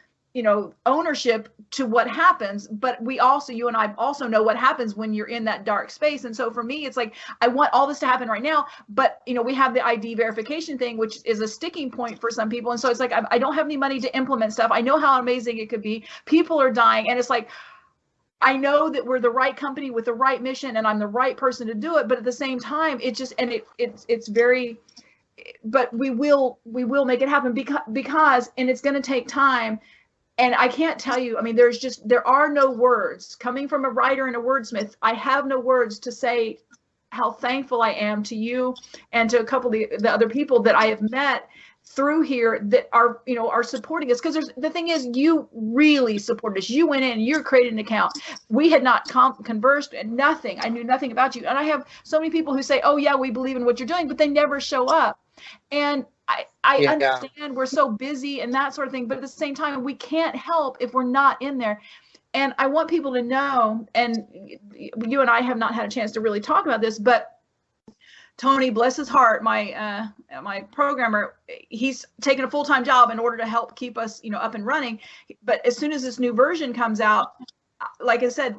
ownership to what happens, but you and I also know what happens when you're in that dark space. And so for me, it's like, I want all this to happen right now, but we have the ID verification thing, which is a sticking point for some people. And so it's like, I don't have any money to implement stuff. I know how amazing it could be. People are dying. And it's like, I know that we're the right company with the right mission, and I'm the right person to do it. But at the same time, it's very, but we will make it happen, because and it's going to take time. And I can't tell you, there are no words coming from a writer and a wordsmith. I have no words to say how thankful I am to you and to a couple of the other people that I have met through here that are supporting us. Because the thing is, you really supported us. You went in, you created an account. We had not conversed, and nothing. I knew nothing about you. And I have so many people who say, oh yeah, we believe in what you're doing, but they never show up. And I understand we're so busy and that sort of thing, but at the same time, we can't help if we're not in there. And I want people to know, and you and I have not had a chance to really talk about this, but Tony, bless his heart, my programmer, he's taken a full-time job in order to help keep us, up and running. But as soon as this new version comes out, like I said,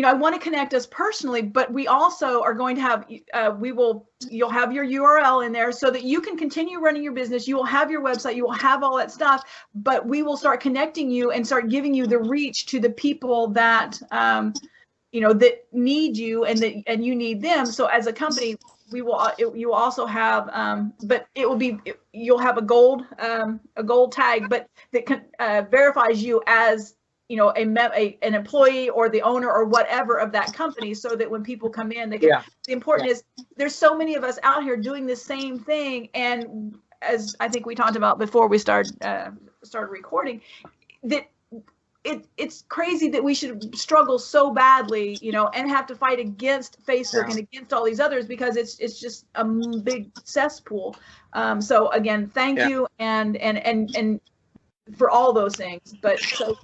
I want to connect us personally, but we also are going to have, you'll have your URL in there so that you can continue running your business. You will have your website, you will have all that stuff, but we will start connecting you and start giving you the reach to the people that, that need you and you need them. So as a company, you will also have, but you'll have a gold tag, but that verifies you as, an employee or the owner or whatever of that company, so that when people come in, they can. Yeah. The important is, there's so many of us out here doing the same thing, and as I think we talked about before we started recording, that it's crazy that we should struggle so badly, and have to fight against Facebook and against all these others, because it's just a big cesspool. So again, thank you and for all those things. But so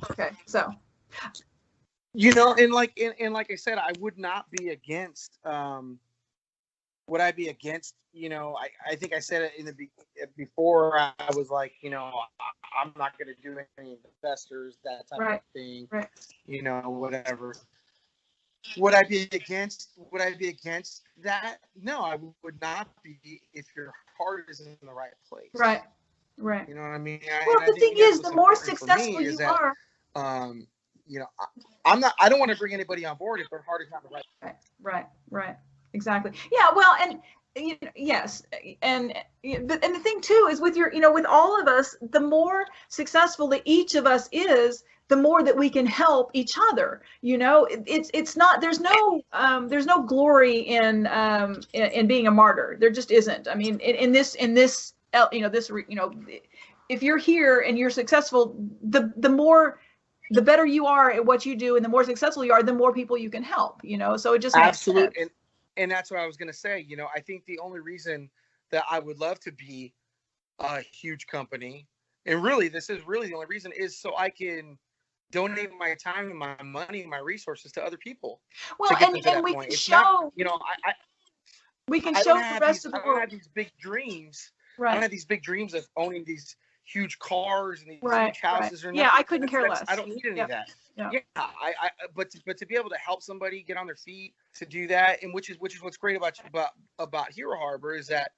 and like I said, I would not be against would I be against, I think I said it before I was like, I'm not going to do any investors, that type of thing, whatever. Would I be against that? No, I would not be if your heart is in the right place. Right. You know what I mean? Well, the thing is, the more successful you are, I don't want to bring anybody on board if their heart is not the right. Right. Exactly. Yeah. Well, and yes, and the thing too is with with all of us, the more successful that each of us is, the more that we can help each other. It's not, there's no glory in being a martyr. There just isn't. I mean, in this if you're here and you're successful, the better you are at what you do, and the more successful you are, the more people you can help. So it just absolutely makes sense. And that's what I was going to say. I think the only reason that I would love to be a huge company, and really, this is really the only reason, is so I can donate my time and my money and my resources to other people. Well, and we can show, we can show the rest of the world. I don't have these big dreams. Right. I don't have these big dreams of owning these huge cars and these huge houses or nothing. Yeah, I couldn't care less. I don't need any of that. Yeah, but to be able to help somebody get on their feet, to do that, and which is what's great about Hero Harbor, is that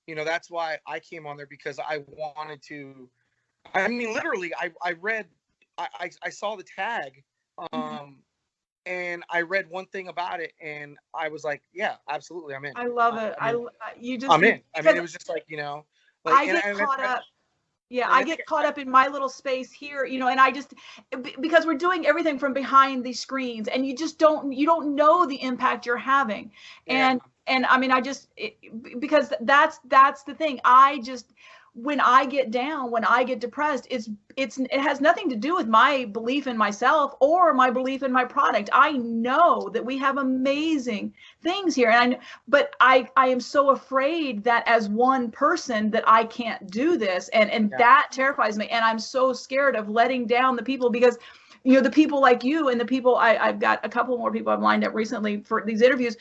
that's why I came on there, because I wanted to. I mean, literally, I read, I saw the tag, and I read one thing about it, and I was like, yeah, absolutely, I'm in. I love it. I'm in. I mean, it was just like, I get caught up. Yeah, I get caught up in my little space here, and I just, because we're doing everything from behind these screens, and you don't know the impact you're having. And I mean, because that's the thing. When I get down, when I get depressed, it has nothing to do with my belief in myself or my belief in my product. I know that we have amazing things here, but I am so afraid that as one person that I can't do this, and that terrifies me. And I'm so scared of letting down the people, because the people like you and the people I've got a couple more people I've lined up recently for these interviews.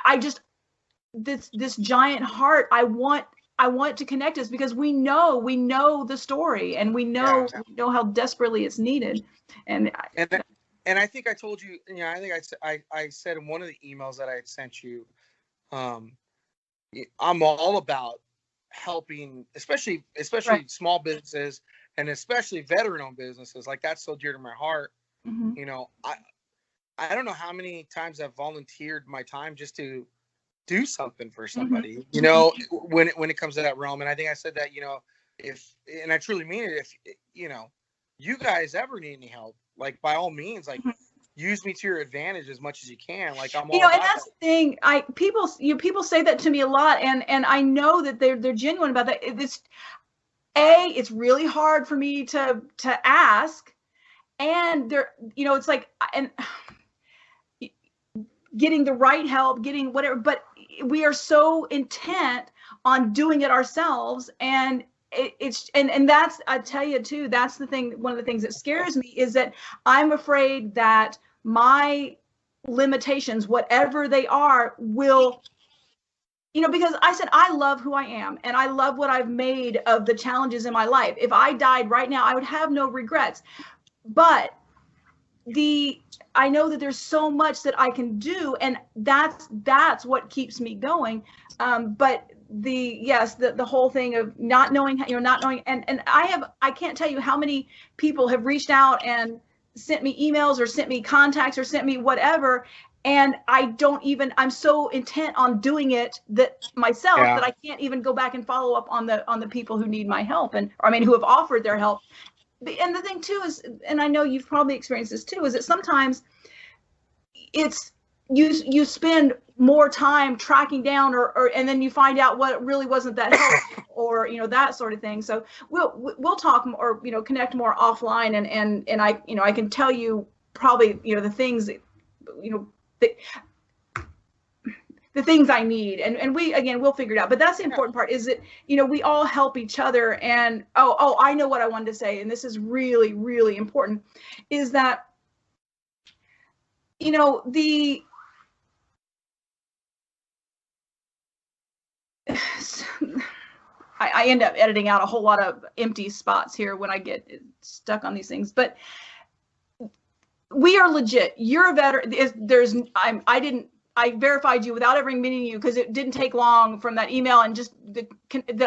I just, this giant heart, I want to connect us, because we know the story, and we know how desperately it's needed. And I think I told you, I think I said in one of the emails that I had sent you, I'm all about helping, especially small businesses, and especially veteran-owned businesses. Like, that's so dear to my heart. I don't know how many times I've volunteered my time just to do something for somebody, when it comes to that realm. And I think I said that, and I truly mean it, if, you guys ever need any help, like, by all means, like, use me to your advantage as much as you can. Like, I'm all about and that's the thing. People say that to me a lot, and I know that they're genuine about that. It's really hard for me to ask, and it's like, and getting the right help, getting whatever, but we are so intent on doing it ourselves. And and that's, I tell you too, that's the thing. One of the things that scares me is that I'm afraid that my limitations, whatever they are, will, because I said, I love who I am, and I love what I've made of the challenges in my life. If I died right now, I would have no regrets. But I know that there's so much that I can do, and that's what keeps me going. But the whole thing of not knowing, and I can't tell you how many people have reached out and sent me emails, or sent me contacts, or sent me whatever, and I'm so intent on doing it myself that I can't even go back and follow up on the people who need my help, who have offered their help. And the thing too is, and I know you've probably experienced this too, is that sometimes it's you spend more time tracking down, or and then you find out what really wasn't that helpful, or that sort of thing. So we'll talk more, connect more offline, and I can tell you probably the things that, the things I need, and we'll figure it out. But that's the important part, is that we all help each other. And I know what I wanted to say, and this is really, really important, is that I end up editing out a whole lot of empty spots here when I get stuck on these things, but we are legit. You're a veteran. I verified you without ever meeting you because it didn't take long from that email and just that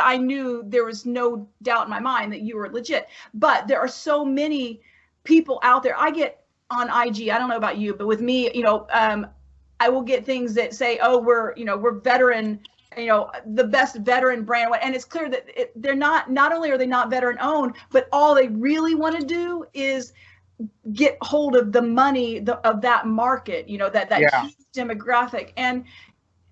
I knew there was no doubt in my mind that you were legit. But there are so many people out there. I get on IG, I don't know about you, but with me, I will get things that say, oh, we're veteran, the best veteran brand. And it's clear that they're not only are they not veteran owned, but all they really want to do is get hold of the money of that market, that huge demographic. And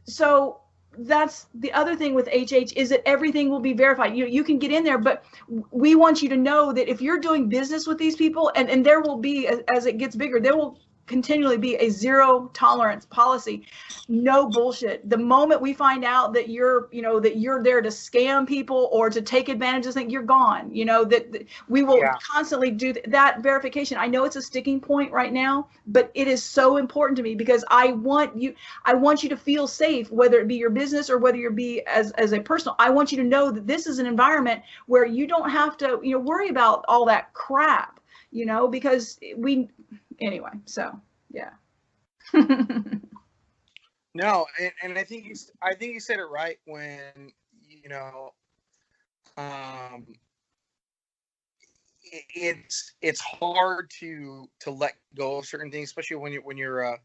so that's the other thing with HH is that everything will be verified. You can get in there, but we want you to know that if you're doing business with these people, and there will be, as it gets bigger, there will continually be a zero tolerance policy. No bullshit. The moment we find out that you're there to scam people or to take advantage of things, you're gone. That we will constantly do that verification. I know it's a sticking point right now, but it is so important to me because I want you to feel safe, whether it be your business or whether you be as a personal. I want you to know that this is an environment where you don't have to, worry about all that crap, because anyway, so yeah. No, and I think you said it right when it's hard to let go of certain things, especially when you're a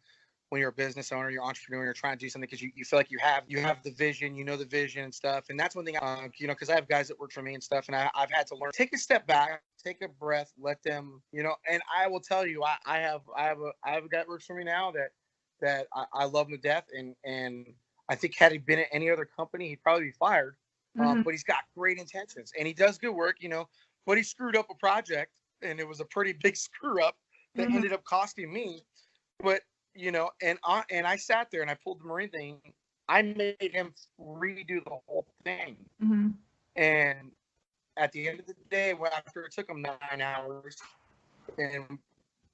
business owner, you're an entrepreneur, you're trying to do something because you feel like you have the vision, the vision and stuff. And that's one thing, because I have guys that work for me and stuff, and I've had to learn, take a step back, take a breath, let them, and I will tell you, I have a guy that works for me now that I love him to death. And I think had he been at any other company, he'd probably be fired. But he's got great intentions and he does good work, but he screwed up a project and it was a pretty big screw up that ended up costing me. But and I sat there and I pulled the Marine thing. I made him redo the whole thing. And at the end of the day, after it took him 9 hours and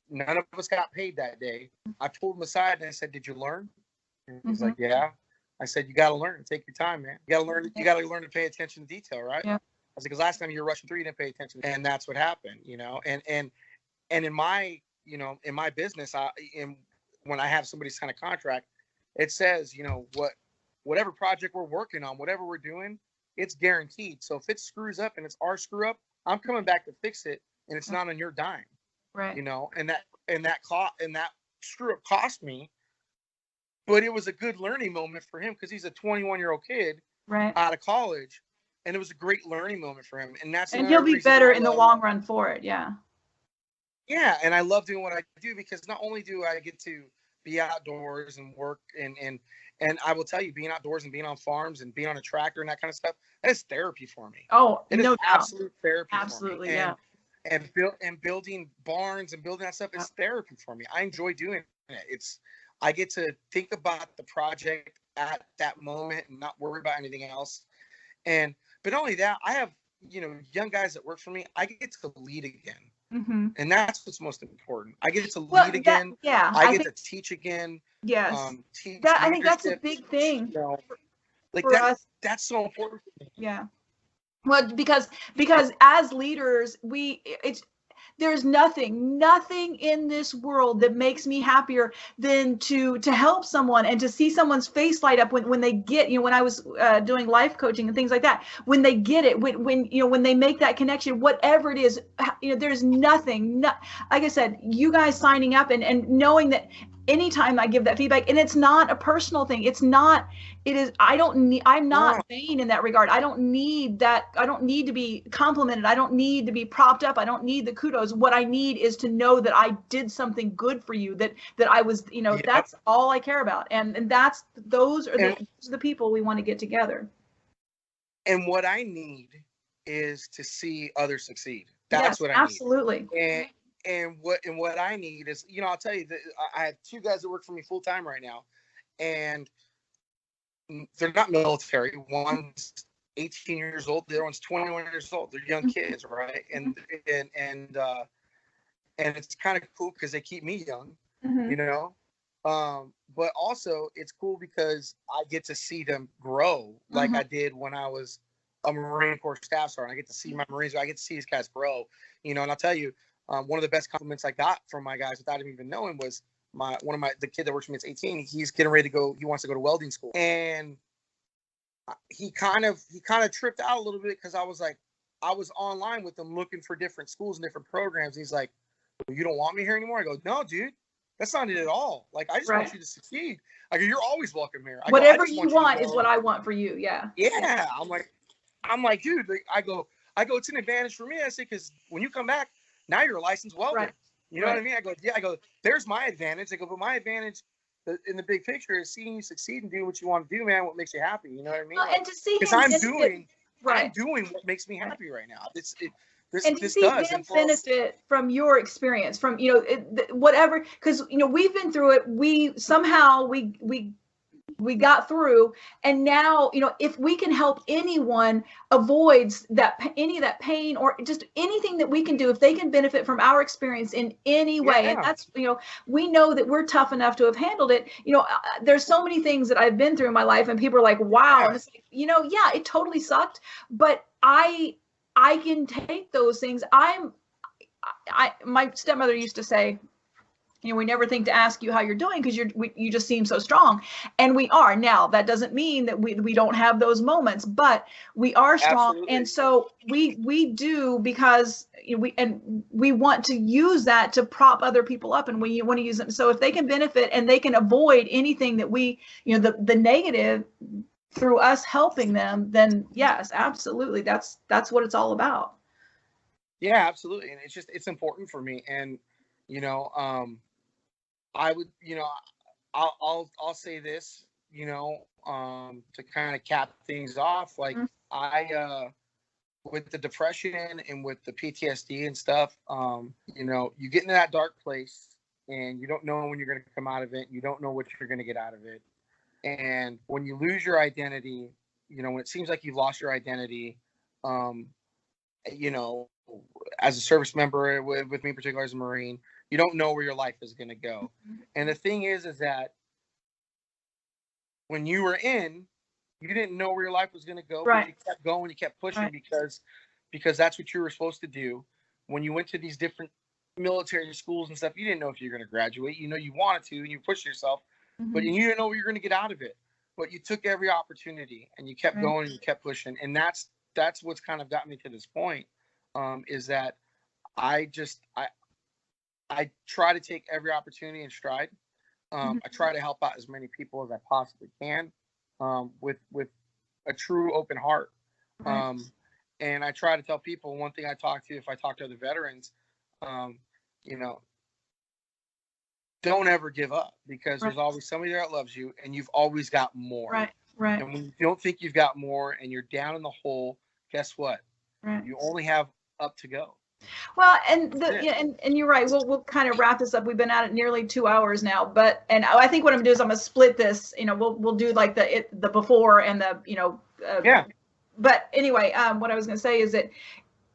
none of us got paid that day, I pulled him aside and I said, "Did you learn?" And he's like, "Yeah." I said, "You got to learn. Take your time, man. You got to learn. You got to learn to pay attention to detail, right?" Yeah. I was like, "Because last time you were rushing through, you didn't pay attention." And that's what happened, And in my in my business, when I have somebody sign a contract, it says, whatever project we're working on, whatever we're doing, it's guaranteed. So if it screws up and it's our screw up, I'm coming back to fix it, and it's not on your dime, right? And that screw up cost me, but it was a good learning moment for him because he's a 21-year-old kid out of college, and it was a great learning moment for him. And he'll be better in the long run for it. Yeah. Yeah, and I love doing what I do because not only do I get to be outdoors and work and I will tell you, being outdoors and being on farms and being on a tractor and that kind of stuff, that is therapy for me. Oh, it no is doubt. Absolute therapy. Absolutely, for me. yeah. And building barns and building that stuff is therapy for me. I enjoy doing it. I get to think about the project at that moment and not worry about anything else. But not only that, I have young guys that work for me. I get to lead again. And that's what's most important. I get to lead again. I get to teach again. Yes. I think that's a big thing. For us. That's so important for me. Yeah. Well, because as leaders, there's nothing in this world that makes me happier than to help someone and to see someone's face light up when they get, when I was doing life coaching and things like that, when they get it, when they make that connection, whatever it is, there's nothing, like I said, you guys signing up and knowing that anytime I give that feedback, and it's not a personal thing. I'm not vain in that regard. I don't need that. I don't need to be complimented. I don't need to be propped up. I don't need the kudos. What I need is to know that I did something good for you, that I was, that's all I care about. And those are the people we want to get together. And what I need is to see others succeed. That's what I need. Absolutely. And what I need is, I'll tell you that I have 2 guys that work for me full time right now, and they're not military. One's 18 years old, the other one's 21 years old. They're young kids, right? And it's kind of cool because they keep me young, But also it's cool because I get to see them grow like I did when I was a Marine Corps staff sergeant. I get to see my Marines. I get to see these guys grow, you know. And I'll tell you, one of the best compliments I got from my guys without even knowing was the kid that works for me. It's 18. He's getting ready to go. He wants to go to welding school, and he kind of tripped out a little bit because I was online with him looking for different schools and different programs. And he's like, well, "You don't want me here anymore?" I go, "No, dude. That's not it at all. Like, I just want you to succeed. Like, you're always welcome here. Whatever you want is what I want for you." Yeah. Yeah. I'm like, dude, I go, it's an advantage for me. I say, because when you come back, now you're a licensed welder. Right. You know what I mean? I go, there's my advantage. I go, but my advantage in the big picture is seeing you succeed and do what you want to do, man. What makes you happy. You know what I mean? Well, and to see him I'm doing what makes me happy right now. This see them benefit from your experience, from, you know, whatever, because, you know, we've been through it. We somehow we got through, and now, you know, if we can help anyone avoids any of that pain, or just anything that we can do, if they can benefit from our experience in any way, and that's, you know, we know that we're tough enough to have handled it. You know, there's so many things that I've been through in my life, and people are like, wow, and it's like, you know, yeah, it totally sucked, but I can take those things. My stepmother used to say, you know, we never think to ask you how you're doing because you just seem so strong, and we are. Now, that doesn't mean that we don't have those moments, but we are strong. Absolutely. And so we do, because, you know, we want to use that to prop other people up, and we want to use them. So if they can benefit and they can avoid anything that we, you know, the negative through us helping them, then yes, absolutely, that's what it's all about. Yeah, absolutely. And it's important for me. And, you know, I would, you know, I'll say this, you know, to kind of cap things off, like, I with the depression and with the PTSD and stuff, you know, you get into that dark place and you don't know when you're going to come out of it. You don't know what you're going to get out of it. And when you lose your identity, you know, when it seems like you've lost your identity, you know, as a service member, with me in particular as a Marine, you don't know where your life is going to go. And the thing is that when you were in, you didn't know where your life was going to go, but you kept going, you kept pushing, because that's what you were supposed to do. When you went to these different military schools and stuff, you didn't know if you were going to graduate. You know, you wanted to, and you pushed yourself, but you didn't know what you're going to get out of it. But you took every opportunity, and you kept going, and you kept pushing. And that's what's kind of got me to this point, is that I try to take every opportunity in stride. I try to help out as many people as I possibly can, with a true open heart. And I try to tell people, one thing if I talk to other veterans, you know, don't ever give up, because there's always somebody there that loves you, and you've always got more. Right. And when you don't think you've got more and you're down in the hole, guess what? You only have up to go. Well, and and you're right. We'll kind of wrap this up. We've been at it nearly 2 hours now, and I think what I'm gonna do is I'm gonna split this. You know, we'll do like the before and the, you know. But anyway, what I was gonna say is that,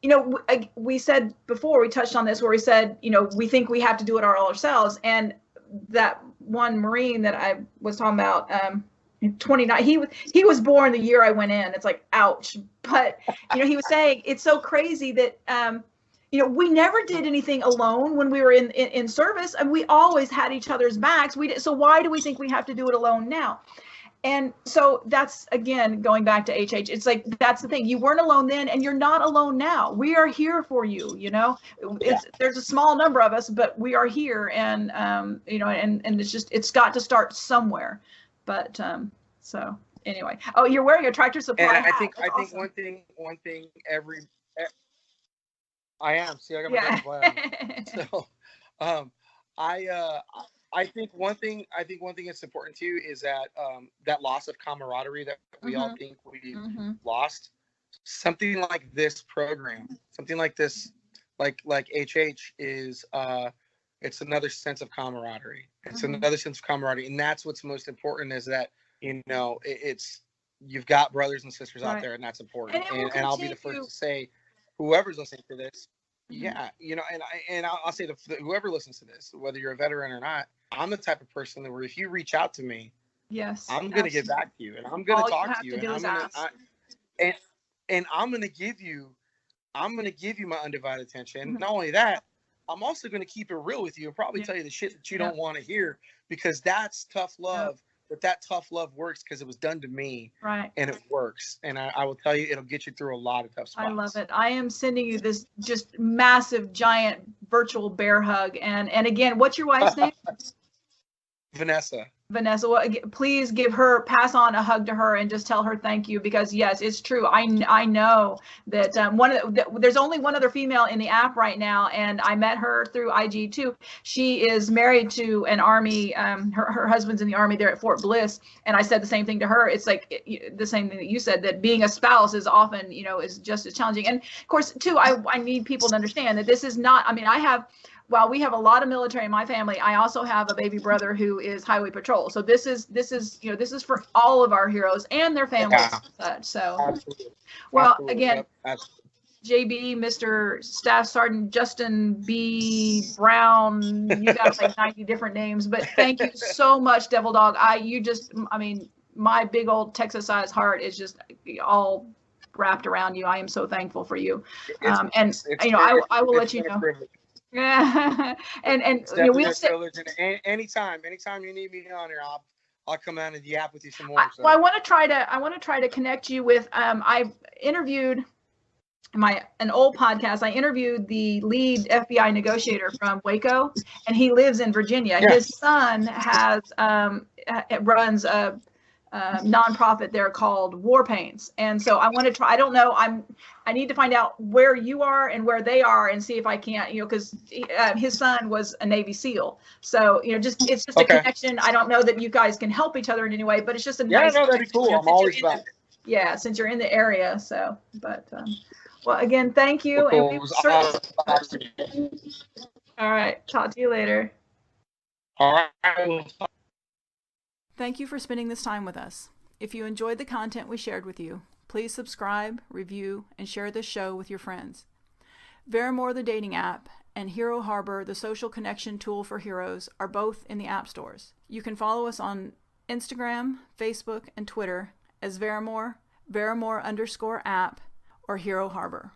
you know, we said before, we touched on this, where we said, you know, we think we have to do it all ourselves, and that one Marine that I was talking about, 29, he was born the year I went in. It's like, ouch. But, you know, he was saying it's so crazy that, you know, we never did anything alone when we were in service, and we always had each other's backs. So why do we think we have to do it alone now? And so that's, again, going back to HH, it's like, that's the thing. You weren't alone then, and you're not alone now. We are here for you, you know. There's a small number of us, but we are here, and, you know, and it's got to start somewhere. But, so anyway. Oh, you're wearing a Tractor Supply hat. I think awesome. one thing I am. See, I got my Tractor Supply on. So, I think one thing that's important too is that that loss of camaraderie that we all think we've lost. Something like this program, something like this, like HH is, it's another sense of camaraderie. It's another sense of camaraderie, and that's what's most important, is that, you know, you've got brothers and sisters out there, and that's important. And I'll be the first to say, whoever's listening to this, Yeah, you know, I'll say to whoever listens to this, whether you're a veteran or not, I'm the type of person that where if you reach out to me, Yes, I'm gonna get back to you, and I'm gonna all you talk have to you, to and do is ask. and I'm gonna give you my undivided attention. Mhm. Not only that, I'm also gonna keep it real with you and probably tell you the shit that you don't want to hear, because that's tough love. But that tough love works because it was done to me, Right? and it works. And I will tell you, it'll get you through a lot of tough spots. I love it. I am sending you this just massive, giant virtual bear hug. And again, what's your wife's name? Vanessa. Vanessa, well, please pass on a hug to her and just tell her thank you, because yes, it's true. I know that there's only one other female in the app right now, and I met her through IG too. She is married to an Army. Her husband's in the Army there at Fort Bliss, and I said the same thing to her. It's like the same thing that you said, that being a spouse is often, is just as challenging. And of course, too, I need people to understand that this is not. I mean, while we have a lot of military in my family, I also have a baby brother who is highway patrol. So this is for all of our heroes and their families. Yeah. So, Absolutely. well, Absolutely. again, Yep. Absolutely. JB, Mr. Staff Sergeant Justin B. Brown, you got like 90 different names, but thank you so much, Devil Dog. My big old Texas-sized heart is just all wrapped around you. I am so thankful for you. I will let you know. Yeah, and we'll sit. Anytime you need me on here, I'll come out of the app with you some more. Well, I want to try to connect you with. I've interviewed an old podcast. I interviewed the lead FBI negotiator from Waco, and he lives in Virginia. Yeah. His son runs a nonprofit there called War Pains, and so I want to try. I don't know. I need to find out where you are and where they are, and see if I can't. Because his son was a Navy SEAL, so it's just a connection. I don't know that you guys can help each other in any way, but it's just a nice. No, that'd be cool. I'm always back. Yeah, since you're in the area. So, but well, again, thank you. Cool. And all right, talk to you later. All right. Thank you for spending this time with us. If you enjoyed the content we shared with you, please subscribe, review, and share this show with your friends. Veramore, the dating app, and Hero Harbor, the social connection tool for heroes, are both in the app stores. You can follow us on Instagram, Facebook, and Twitter as Veramore, Veramore_app, or Hero Harbor.